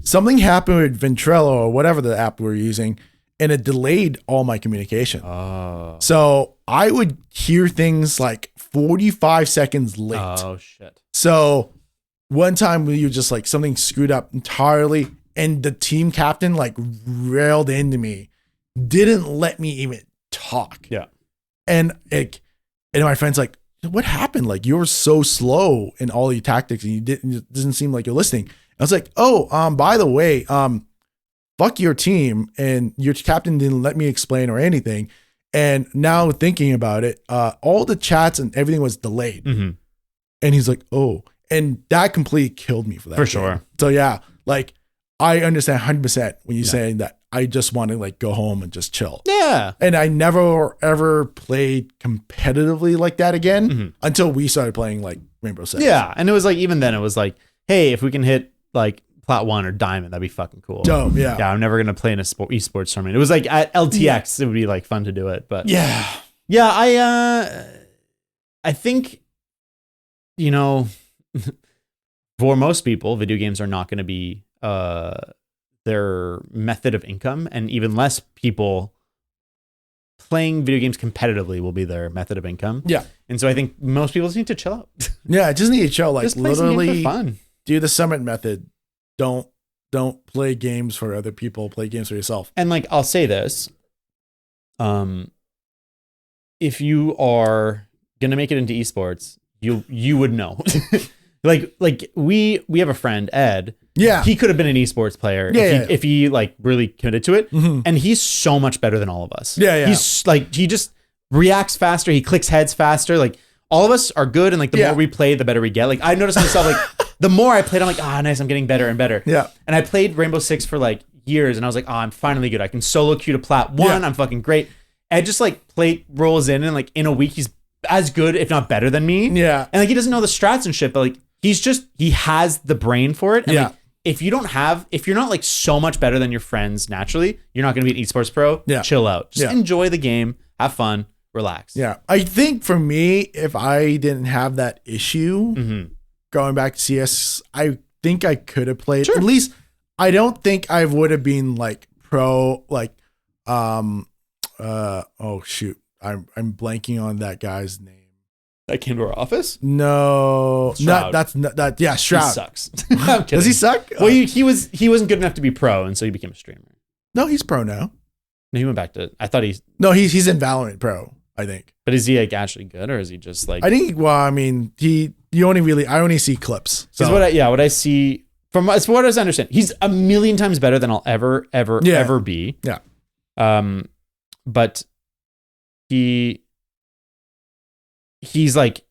Speaker 2: something happened with Ventrilo or whatever the app we were using, and it delayed all my communication.
Speaker 3: Oh.
Speaker 2: So I would hear things like 45 seconds late.
Speaker 3: Oh shit.
Speaker 2: So one time we were just like something screwed up entirely, and the team captain like railed into me, didn't let me even talk.
Speaker 3: Yeah.
Speaker 2: And my friend's like, what happened? Like, you were so slow in all your tactics, and it doesn't seem like you're listening. I was like, by the way, fuck your team, and your captain didn't let me explain or anything. And now thinking about it, all the chats and everything was delayed.
Speaker 3: Mm-hmm.
Speaker 2: And he's like, oh, and that completely killed me for that.
Speaker 3: For
Speaker 2: game.
Speaker 3: sure.
Speaker 2: So yeah, like I understand 100% when you're saying that. I just want to like go home and just chill.
Speaker 3: Yeah.
Speaker 2: And I never ever played competitively like that again until we started playing like Rainbow Six.
Speaker 3: Yeah. And it was like, even then it was like, hey, if we can hit like Plat 1 or Diamond, that'd be fucking cool.
Speaker 2: Dope, yeah.
Speaker 3: Yeah, I'm never going to play in a esports tournament. It was like at LTX, it would be like fun to do it. But
Speaker 2: yeah.
Speaker 3: Yeah, I think, you know, for most people, video games are not going to be their method of income, and even less people playing video games competitively will be their method of income.
Speaker 2: Yeah.
Speaker 3: And so I think most people just need to chill out.
Speaker 2: Yeah, just need to chill. Like
Speaker 3: just play some games
Speaker 2: literally
Speaker 3: for fun.
Speaker 2: do the summit method. Don't play games for other people. Play games for yourself.
Speaker 3: And like, I'll say this. If you are going to make it into esports, you would know. like we have a friend, Ed.
Speaker 2: Yeah.
Speaker 3: He could have been an esports player if he like really committed to it.
Speaker 2: Mm-hmm.
Speaker 3: And he's so much better than all of us.
Speaker 2: Yeah.
Speaker 3: He's like, he just reacts faster. He clicks heads faster. Like, all of us are good. And like, the more we play, the better we get. Like, I noticed myself, like, the more I played, I'm like, nice. I'm getting better and better.
Speaker 2: Yeah.
Speaker 3: And I played Rainbow Six for like years. And I was like, I'm finally good. I can solo queue to Plat 1. I'm fucking great. Ed just like rolls in, and like in a week, he's as good, if not better than me.
Speaker 2: Yeah.
Speaker 3: And like, he doesn't know the strats and shit, but like, he has the brain for it. And like, if you're not like so much better than your friends naturally, you're not going to be an esports pro.
Speaker 2: Yeah.
Speaker 3: Chill out. Just enjoy the game. Have fun. Relax.
Speaker 2: Yeah. I think for me, if I didn't have that issue going back to CS, I think I could have played. Sure. At least I don't think I would have been like pro, like, oh shoot. I'm blanking on that guy's name.
Speaker 3: That came to our office?
Speaker 2: No,
Speaker 3: Shroud.
Speaker 2: Yeah, Shroud.
Speaker 3: He sucks. I'm kidding.
Speaker 2: Does he suck?
Speaker 3: Well, he wasn't good enough to be pro, and so he became a streamer.
Speaker 2: No, he's pro now.
Speaker 3: No, he went back to. I thought he's.
Speaker 2: No, he's in Valorant pro, I think.
Speaker 3: But is he like actually good, or is he just like?
Speaker 2: I think. Well, I mean, I only see clips. So
Speaker 3: what I see from as what I understand, he's a million times better than I'll ever be.
Speaker 2: Yeah.
Speaker 3: But he's like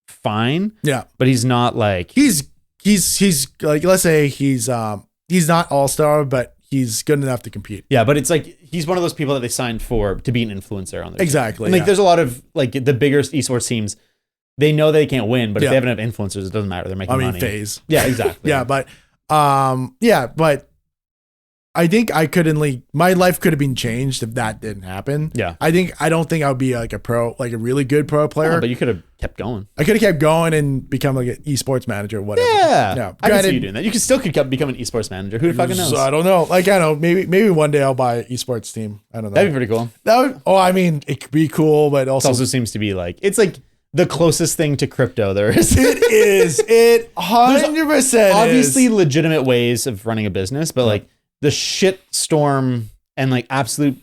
Speaker 3: fine.
Speaker 2: Yeah.
Speaker 3: But he's not like
Speaker 2: he's like, let's say he's not all-star, but he's good enough to compete.
Speaker 3: Yeah, but it's like he's one of those people that they signed for to be an influencer on their
Speaker 2: exactly.
Speaker 3: team. And like there's a lot of like the bigger esports teams, they know they can't win, but if they have enough influencers, it doesn't matter. They're making money.
Speaker 2: Phase.
Speaker 3: Yeah, exactly.
Speaker 2: but I think I couldn't my life could have been changed if that didn't happen.
Speaker 3: Yeah.
Speaker 2: I don't think I would be like a pro, like a really good pro player.
Speaker 3: Yeah, but you could have kept going.
Speaker 2: I could have kept going and become like an esports manager or whatever.
Speaker 3: Yeah. I can see you doing that. You could still become an esports manager. Who fucking knows?
Speaker 2: So I don't know. Like, I don't know. Maybe one day I'll buy an esports team. I don't know.
Speaker 3: That'd be pretty cool.
Speaker 2: I mean, it could be cool, but
Speaker 3: It
Speaker 2: also
Speaker 3: seems to be like, it's like the closest thing to crypto there is.
Speaker 2: It is. It 100%
Speaker 3: obviously
Speaker 2: is.
Speaker 3: legitimate ways of running a business, but like the shit storm and like absolute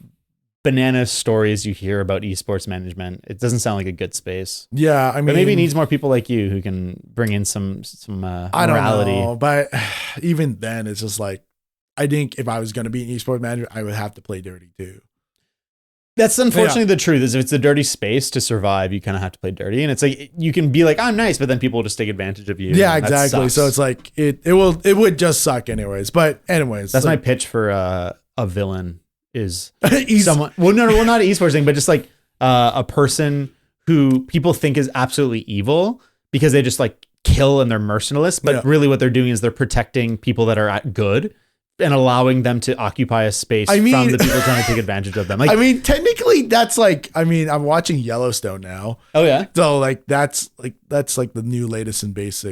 Speaker 3: banana stories you hear about esports management, it doesn't sound like a good space.
Speaker 2: Yeah, I mean,
Speaker 3: but maybe it needs more people like you who can bring in some morality.
Speaker 2: I don't know, but even then, it's just like, I think if I was going to be an esports manager, I would have to play dirty too.
Speaker 3: That's unfortunately the truth. Is if it's a dirty space to survive, you kind of have to play dirty, and it's like you can be like, I'm nice, but then people will just take advantage of you.
Speaker 2: Yeah, exactly. So it's like it would just suck anyways. But anyways,
Speaker 3: that's my pitch for a villain is
Speaker 2: He's-
Speaker 3: someone. Well, no, not an esports thing, but just like a person who people think is absolutely evil because they just like kill and they're merciless, but really what they're doing is they're protecting people that are good. and allowing them to occupy a space from the people trying to take advantage of them. Like,
Speaker 2: I mean, technically, that's like, I mean, I'm watching Yellowstone now.
Speaker 3: oh yeah,
Speaker 2: So like that's like the new latest and greatest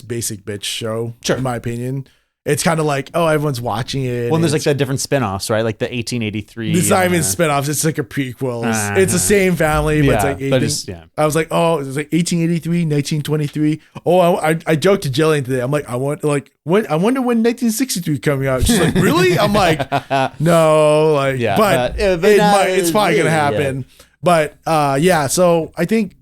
Speaker 2: basic bitch show,
Speaker 3: Sure.
Speaker 2: in my opinion. It's kind of like, oh, everyone's watching it.
Speaker 3: well, there's like the different spin-offs, right? Like the 1883.
Speaker 2: It's not even spinoffs. It's like a prequel. It's the same family, but it's like 18, I was like, oh, it's like 1883, 1923. Oh, I joked to Jillian today. I'm like, I wonder when 1963 coming out. She's like, really? I'm like, no, like, but it's probably gonna happen. Yeah. But yeah, so I think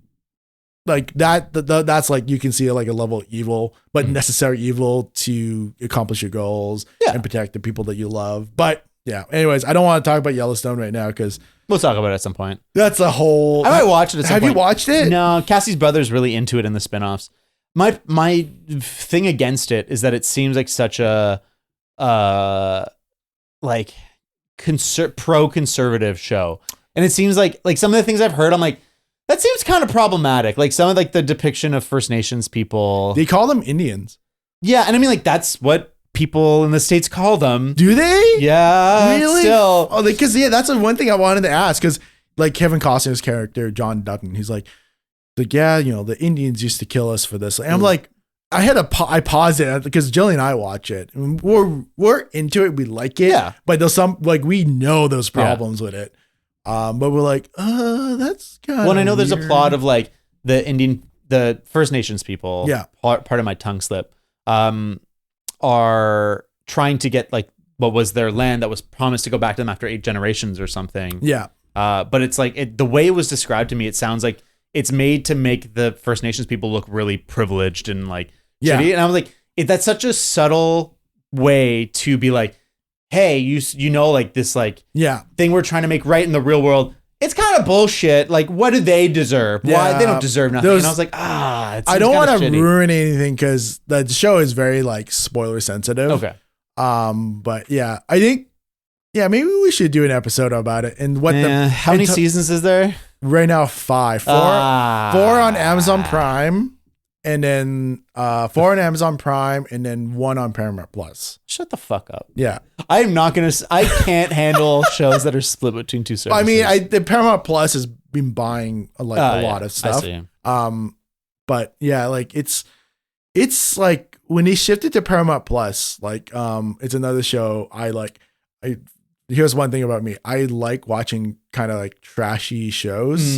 Speaker 2: like that's like, you can see like a level of evil, but necessary evil to accomplish your goals and protect the people that you love. But yeah, anyways, I don't want to talk about Yellowstone right now because
Speaker 3: we'll talk about it at some point.
Speaker 2: That's a whole.
Speaker 3: I might watch it at some point.
Speaker 2: Have you watched it?
Speaker 3: No, Cassie's brother's really into it in the spinoffs. My thing against it is that it seems like such a like pro-conservative show, and it seems like some of the things I've heard, I'm like, that seems kind of problematic. Like some of like the depiction of First Nations people.
Speaker 2: They call them Indians.
Speaker 3: Yeah, and I mean like that's what people in the States call them.
Speaker 2: Do they?
Speaker 3: Yeah.
Speaker 2: Really?
Speaker 3: Still.
Speaker 2: Oh, because that's the one thing I wanted to ask, because like Kevin Costner's character, John Dutton, he's like, yeah, you know, the Indians used to kill us for this. And I'm like, I paused it because Jillian and I watch it. And we're into it. We like it. Yeah. But there's some, like, we know those problems with it. But we're like, that's kind of
Speaker 3: well, and I know
Speaker 2: weird.
Speaker 3: there's a plot of like the First Nations people.
Speaker 2: Yeah.
Speaker 3: Part of my tongue slip. Are trying to get like what was their land that was promised to go back to them after 8 generations or something.
Speaker 2: Yeah.
Speaker 3: But it's like the way it was described to me, it sounds like it's made to make the First Nations people look really privileged and like shitty. And I was like, that's such a subtle way to be like, hey, you know, like this like thing we're trying to make right in the real world. It's kind of bullshit. Like, what do they deserve? Why they don't deserve nothing? And I was like,
Speaker 2: I don't want to ruin anything because the show is very like spoiler sensitive.
Speaker 3: Okay.
Speaker 2: But yeah, I think maybe we should do an episode about it. And
Speaker 3: how many seasons is there?
Speaker 2: Right now, 5. 4 on Amazon Prime, and then 4 on Amazon Prime, and then 1 on Paramount Plus.
Speaker 3: Shut the fuck up.
Speaker 2: Yeah.
Speaker 3: I can't handle shows that are split between 2 services.
Speaker 2: I mean, the Paramount Plus has been buying a lot of stuff.
Speaker 3: I see.
Speaker 2: But yeah, like it's like when they shifted to Paramount Plus, like it's another show here's one thing about me. I like watching kind of like trashy shows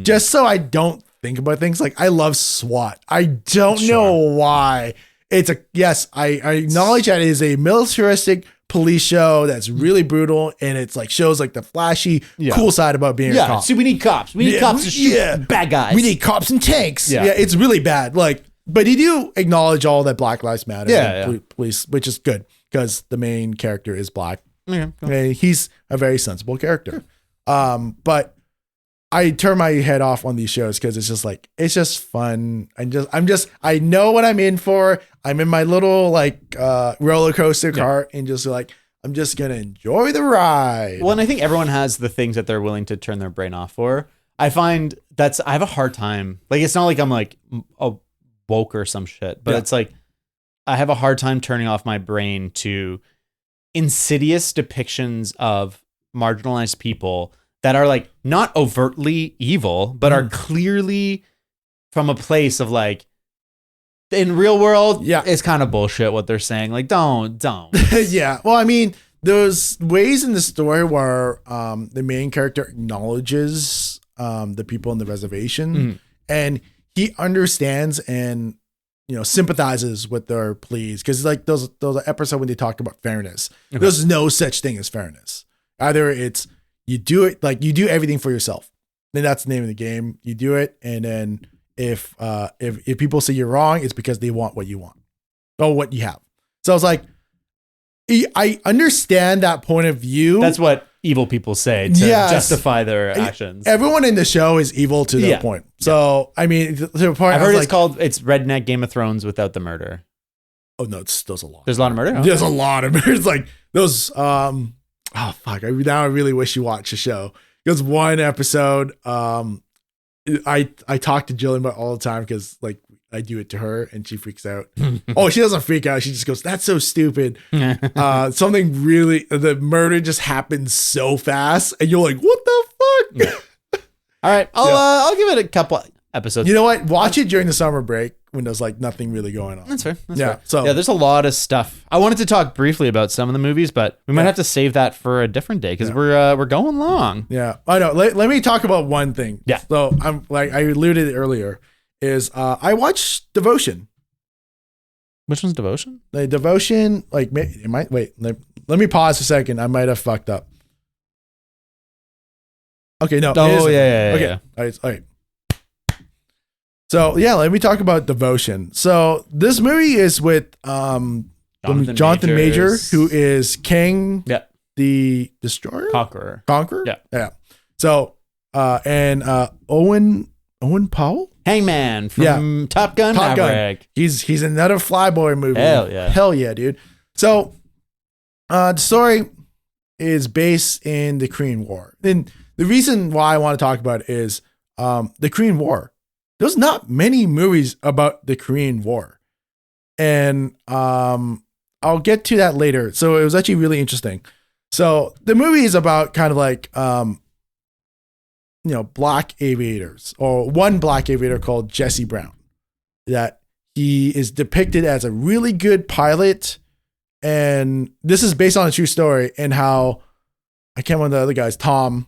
Speaker 2: just so I don't think about things. Like I love SWAT. I don't know why. I acknowledge that it is a militaristic police show that's really brutal, and it's like shows like the flashy, cool side about being a cop.
Speaker 3: So we need cops. We need cops to shoot bad guys.
Speaker 2: We need cops and tanks. Yeah, it's really bad. Like, but you do acknowledge all that Black Lives Matter. Police, which is good because the main character is black.
Speaker 3: Okay, cool.
Speaker 2: And he's a very sensible character. But I turn my head off on these shows because it's just fun. I know what I'm in for. I'm in my little like roller coaster cart and just like, I'm just going to enjoy the ride.
Speaker 3: Well, and I think everyone has the things that they're willing to turn their brain off for. I find I have a hard time. Like, it's not like I'm like a woke or some shit, but it's like, I have a hard time turning off my brain to insidious depictions of marginalized people that are like not overtly evil, but are clearly from a place of like, in real world, it's kind of bullshit what they're saying. Like, don't.
Speaker 2: Yeah. Well, I mean, there's ways in the story where the main character acknowledges the people in the reservation and he understands and, you know, sympathizes with their pleas. Cause like those episodes when they talked about fairness, there's no such thing as fairness. Either it's, you do it, like you do everything for yourself. Then that's the name of the game. You do it. And then if people say you're wrong, it's because they want what you want or what you have. So I was like, I understand that point of view.
Speaker 3: That's what evil people say to justify their actions.
Speaker 2: Everyone in the show is evil to that point. So, I mean, to the point
Speaker 3: I've heard it's redneck Game of Thrones without the murder.
Speaker 2: Oh no, there's a lot.
Speaker 3: There's a lot of murder?
Speaker 2: There's a lot of murder. It's like those, oh fuck. Now I really wish you watched the show. There's one episode, I talk to Jillian about all the time because like I do it to her and she freaks out. Oh, she doesn't freak out. She just goes, "That's so stupid." Something really, the murder just happens so fast and you're like, "What the fuck?"
Speaker 3: Yeah. All right. I'll give it a couple episodes.
Speaker 2: You know what? Watch it during the summer break when there's like nothing really going on.
Speaker 3: That's fair. That's
Speaker 2: yeah.
Speaker 3: fair.
Speaker 2: So
Speaker 3: yeah, there's a lot of stuff. I wanted to talk briefly about some of the movies, but we might have to save that for a different day because we're going long.
Speaker 2: Yeah, I know. Let me talk about one thing.
Speaker 3: Yeah.
Speaker 2: So I'm like I alluded earlier is I watched Devotion.
Speaker 3: Which one's Devotion?
Speaker 2: The Devotion, like it might wait. Let me pause a second. I might have fucked up. Okay, no.
Speaker 3: Oh yeah.
Speaker 2: Okay.
Speaker 3: Yeah.
Speaker 2: All right. So yeah, let me talk about Devotion. So this movie is with Jonathan Major, who is King, the Destroyer, Conqueror. Yeah. So and Owen Powell,
Speaker 3: Hangman from Top Gun. Maverick.
Speaker 2: He's another Flyboy movie.
Speaker 3: Hell yeah,
Speaker 2: dude. So the story is based in the Korean War, and the reason why I want to talk about it is the Korean War. There's not many movies about the Korean War. And I'll get to that later. So it was actually really interesting. So the movie is about kind of like, black aviators, or one black aviator called Jesse Brown, that he is depicted as a really good pilot. And this is based on a true story, and how, I can't remember the other guys, Tom,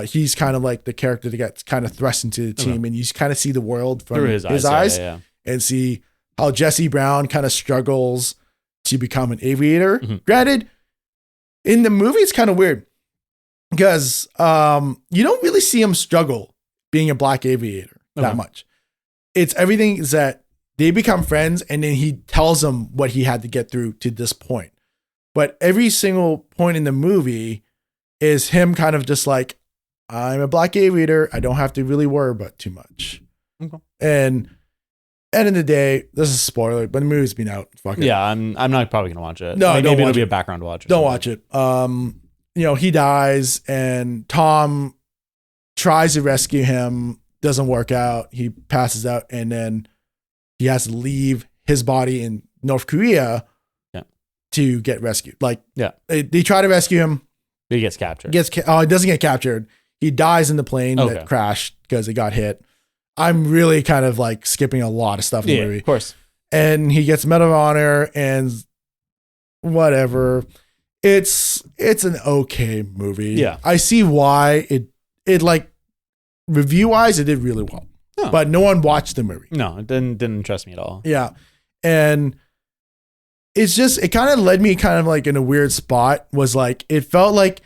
Speaker 2: he's kind of like the character that gets kind of thrust into the team, and you kind of see the world from his eyes. And see how Jesse Brown kind of struggles to become an aviator. Mm-hmm. Granted, in the movie, it's kind of weird because you don't really see him struggle being a black aviator that much. It's everything is that they become friends, and then he tells them what he had to get through to this point. But every single point in the movie is him kind of just like, I'm a black aviator. I don't have to really worry about too much. Okay. And end of the day, this is a spoiler, but the movie's been out. Fuck it.
Speaker 3: Yeah, I'm not probably gonna watch it.
Speaker 2: No,
Speaker 3: maybe it'll be a background watch.
Speaker 2: Don't watch it. He dies, and Tom tries to rescue him. Doesn't work out. He passes out, and then he has to leave his body in North Korea to get rescued. They try to rescue him.
Speaker 3: He gets captured.
Speaker 2: He doesn't get captured. He dies in the plane that crashed because it got hit. I'm really kind of like skipping a lot of stuff in the movie.
Speaker 3: Of course.
Speaker 2: And he gets Medal of Honor and whatever. It's an okay movie.
Speaker 3: Yeah.
Speaker 2: I see why it like review wise, it did really well. Oh. But no one watched the movie.
Speaker 3: No, it didn't interest me at all.
Speaker 2: Yeah. And it's just, it kind of led me kind of like in a weird spot. Was like, it felt like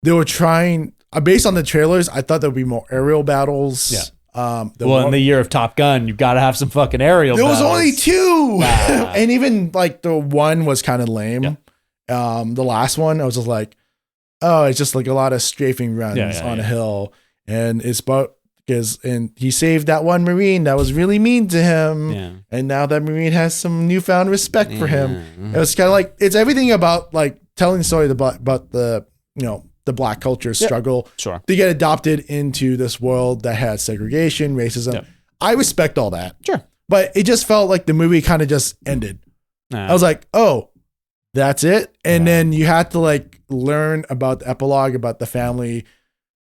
Speaker 2: they were trying, based on the trailers, I thought there would be more aerial battles.
Speaker 3: Yeah. In the year of Top Gun, you've got to have some fucking aerial battles.
Speaker 2: There was only 2. And even like the one was kind of lame. Yeah. The last one, I was just like, oh, it's just like a lot of strafing runs on a hill. And it's about, and he saved that one Marine that was really mean to him. Yeah. And now that Marine has some newfound respect for him. Mm-hmm. It was kind of like, it's everything about like telling the story about the, the black culture struggle to get adopted into this world that has segregation, racism. Yep. I respect all that.
Speaker 3: Sure.
Speaker 2: But it just felt like the movie kind of just ended. I was like, oh, that's it. And then you had to like learn about the epilogue, about the family.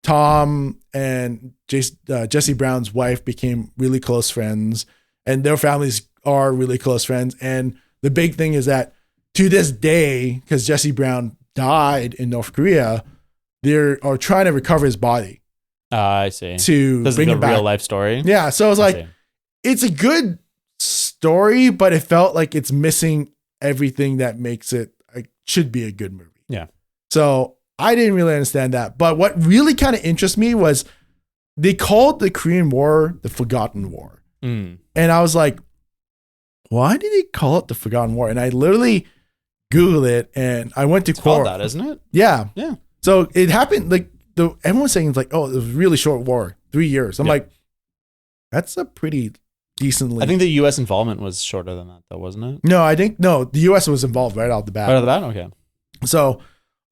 Speaker 2: Tom and Jesse Brown's wife became really close friends, and their families are really close friends. And the big thing is that to this day, because Jesse Brown died in North Korea, they are trying to recover his body.
Speaker 3: I see.
Speaker 2: To
Speaker 3: this
Speaker 2: bring
Speaker 3: is
Speaker 2: him
Speaker 3: the
Speaker 2: back.
Speaker 3: Real life story.
Speaker 2: Yeah. So I was like, it's a good story, but it felt like it's missing everything that makes it should be a good movie.
Speaker 3: Yeah.
Speaker 2: So I didn't really understand that. But what really kind of interests me was they called the Korean War the Forgotten War.
Speaker 3: Mm.
Speaker 2: And I was like, why did they call it the Forgotten War? And I literally Googled it, and I went to
Speaker 3: Quora. Called that, isn't it?
Speaker 2: Yeah.
Speaker 3: Yeah.
Speaker 2: So it happened, like, everyone's saying, it's like, oh, it was a really short war, 3 years. I'm like, that's a pretty decently.
Speaker 3: I think the U.S. involvement was shorter than that, though, wasn't it?
Speaker 2: No, the U.S. was involved right off the bat.
Speaker 3: Right off the bat? Okay.
Speaker 2: So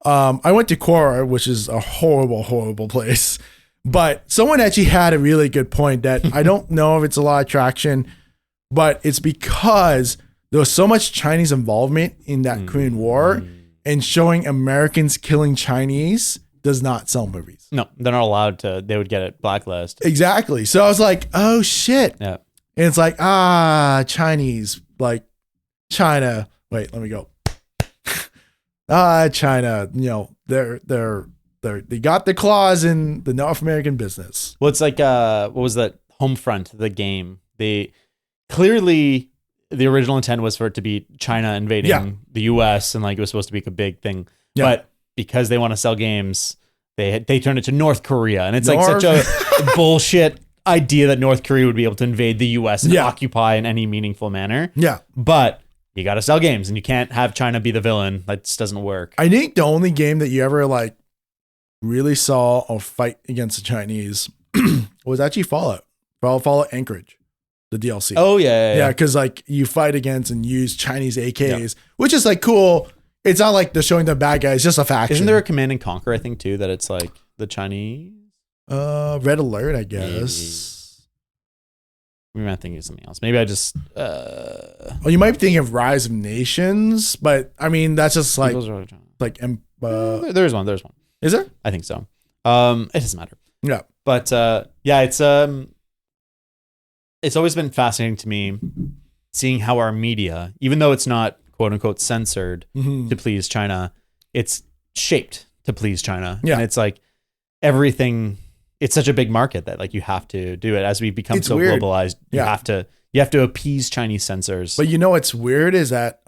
Speaker 2: I went to Quora, which is a horrible, horrible place. But someone actually had a really good point that I don't know if it's a lot of traction, but it's because there was so much Chinese involvement in that Korean War, and showing Americans killing Chinese does not sell movies.
Speaker 3: No, they're not allowed to. They would get it blacklisted.
Speaker 2: Exactly. So I was like, oh shit.
Speaker 3: Yeah.
Speaker 2: And it's like, Chinese, like China. Wait, let me go. China, they got their claws in the North American business.
Speaker 3: Well, it's like, what was that? Homefront, the game. They clearly, the original intent was for it to be China invading the US, and like it was supposed to be a big thing. Yeah. But because they want to sell games, they turned it to North Korea. And it's like such a bullshit idea that North Korea would be able to invade the US and occupy in any meaningful manner.
Speaker 2: Yeah.
Speaker 3: But you got to sell games, and you can't have China be the villain. That just doesn't work.
Speaker 2: I think the only game that you ever like really saw a fight against the Chinese was actually Fallout Anchorage, the DLC.
Speaker 3: Oh yeah.
Speaker 2: Yeah, because like you fight against and use Chinese AKs, which is like cool. It's not like they're showing the bad guys, just a faction.
Speaker 3: Isn't there a Command and Conquer, I think, too, that it's like the Chinese?
Speaker 2: Red Alert, I guess.
Speaker 3: Maybe I'm thinking of something else. Maybe I just...
Speaker 2: Well, you might be thinking of Rise of Nations, but I mean, that's just like...
Speaker 3: There is one.
Speaker 2: Is there?
Speaker 3: I think so. It doesn't matter.
Speaker 2: Yeah.
Speaker 3: But it's always been fascinating to me seeing how our media, even though it's not quote unquote censored to please China, it's shaped to please China.
Speaker 2: Yeah.
Speaker 3: And it's like everything, it's such a big market that like you have to do it. As we become so
Speaker 2: weird.
Speaker 3: globalized, you have to appease Chinese censors.
Speaker 2: But you know what's weird is that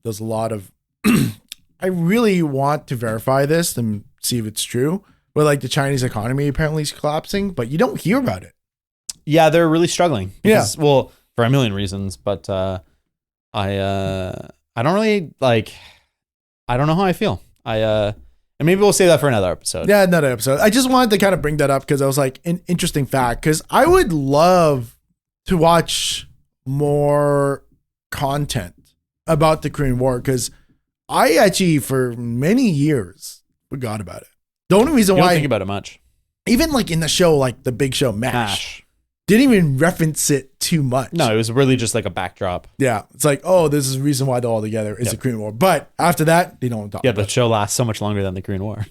Speaker 2: there's a lot of I really want to verify this and see if it's true. But like the Chinese economy apparently is collapsing, but you don't hear about it.
Speaker 3: Yeah, they're really struggling. Because, well, for a million reasons, but I don't really like. I don't know how I feel. And maybe we'll save that for another episode.
Speaker 2: Yeah, another episode. I just wanted to kind of bring that up because I was like an interesting fact. Because I would love to watch more content about the Korean War because I actually for many years forgot about it. The only reason
Speaker 3: you
Speaker 2: why
Speaker 3: don't think about it much,
Speaker 2: even like in the show, like the big show MASH. Didn't even reference it too much.
Speaker 3: No, it was really just like a backdrop.
Speaker 2: Yeah. It's like, oh, this is the reason why they're all together is the Korean War. But after that, they don't talk about
Speaker 3: the show lasts so much longer than the Korean War.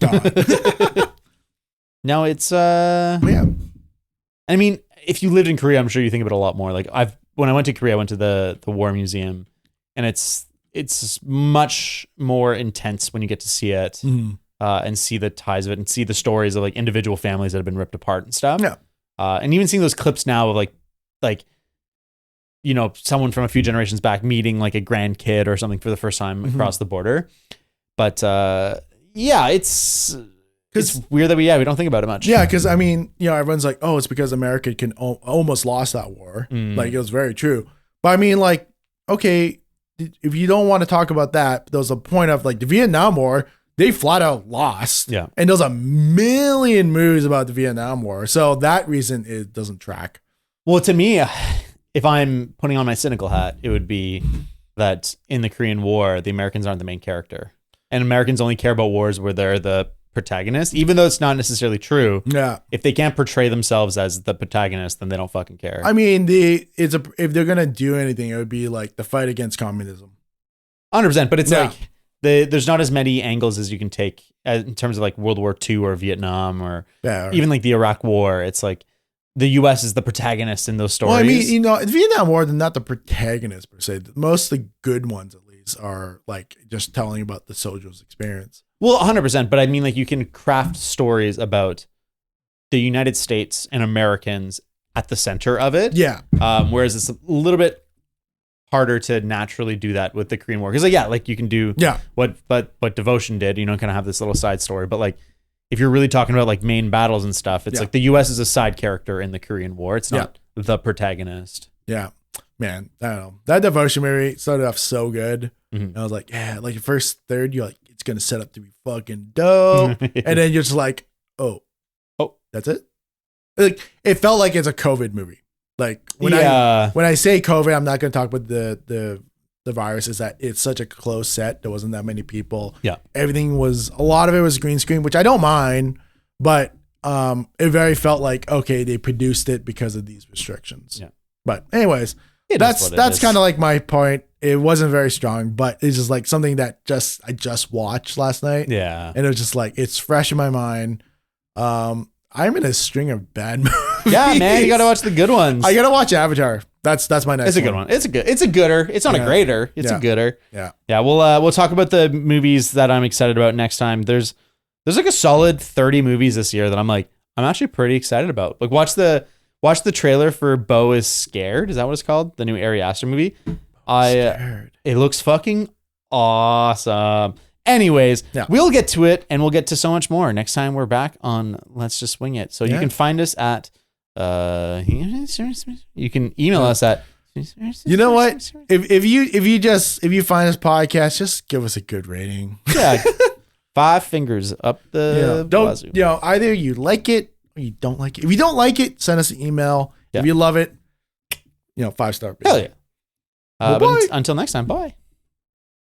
Speaker 3: Now it's
Speaker 2: yeah.
Speaker 3: I mean, if you lived in Korea, I'm sure you think about it a lot more. Like when I went to Korea, I went to the War Museum, and it's much more intense when you get to see it and see the ties of it and see the stories of like individual families that have been ripped apart and stuff.
Speaker 2: Yeah.
Speaker 3: And even seeing those clips now of like, you know, someone from a few generations back meeting like a grandkid or something for the first time across the border. But it's weird that we don't think about it much.
Speaker 2: Yeah, because I mean, you know, everyone's like, oh, it's because America can almost lost that war. Like it was very true. But I mean, like, okay, if you don't want to talk about that, there was a point of like the Vietnam War. They flat out lost.
Speaker 3: Yeah.
Speaker 2: And there's a million movies about the Vietnam War. So that reason it doesn't track.
Speaker 3: Well, to me, if I'm putting on my cynical hat, it would be that in the Korean War, the Americans aren't the main character. And Americans only care about wars where they're the protagonist, even though it's not necessarily true.
Speaker 2: Yeah.
Speaker 3: If they can't portray themselves as the protagonist, then they don't fucking care.
Speaker 2: I mean, if they're going to do anything, it would be like the fight against communism.
Speaker 3: 100%. But it's like, there's not as many angles as you can take in terms of like World War II or Vietnam or even like the Iraq War. It's like the U.S. is the protagonist in those stories.
Speaker 2: Well, I mean, you know, Vietnam War, they're not the protagonist per se. Most of the good ones, at least, are like just telling about the soldiers' experience.
Speaker 3: Well, 100%. But I mean, like you can craft stories about the United States and Americans at the center of it.
Speaker 2: Yeah.
Speaker 3: Whereas it's a little bit harder to naturally do that with the Korean War. Because like you can do what Devotion did, you know, kind of have this little side story. But like if you're really talking about like main battles and stuff, it's like the US is a side character in the Korean War. It's not the protagonist.
Speaker 2: Yeah. Man, I don't know. That Devotion movie started off so good. And I was like, yeah, like the first third, you're like, it's gonna set up to be fucking dope. And then you're just like, oh, that's it? Like it felt like it's a COVID movie. Like when I say COVID, I'm not going to talk about the virus. Is that it's such a close set. There wasn't that many people.
Speaker 3: Yeah,
Speaker 2: everything was a lot of it was green screen, which I don't mind, but it very felt like okay, they produced it because of these restrictions.
Speaker 3: Yeah.
Speaker 2: But anyways, That's kind of like my point. It wasn't very strong, but it's just like something that I just watched last night.
Speaker 3: Yeah.
Speaker 2: And it was just like, it's fresh in my mind. I'm in a string of bad movies.
Speaker 3: Yeah, man, you got to watch the good ones.
Speaker 2: I got to watch Avatar. That's my next one.
Speaker 3: It's a good one. It's a gooder. It's not a greater. It's a gooder.
Speaker 2: Yeah.
Speaker 3: Yeah, we'll talk about the movies that I'm excited about next time. There's like a solid 30 movies this year that I'm actually pretty excited about. Like watch the trailer for Beau is Scared. Is that what it's called? The new Ari Aster movie. It looks fucking awesome. Anyways, we'll get to it, and we'll get to so much more next time we're back on Let's Just Wing It. So you can find us at you can email us at
Speaker 2: you know what? If you find this podcast, just give us a good rating.
Speaker 3: Yeah. 5 fingers up the wazoo.
Speaker 2: Either you like it or you don't like it. If you don't like it, send us an email. If you love it, 5-star.
Speaker 3: Hell yeah. But until next time, bye.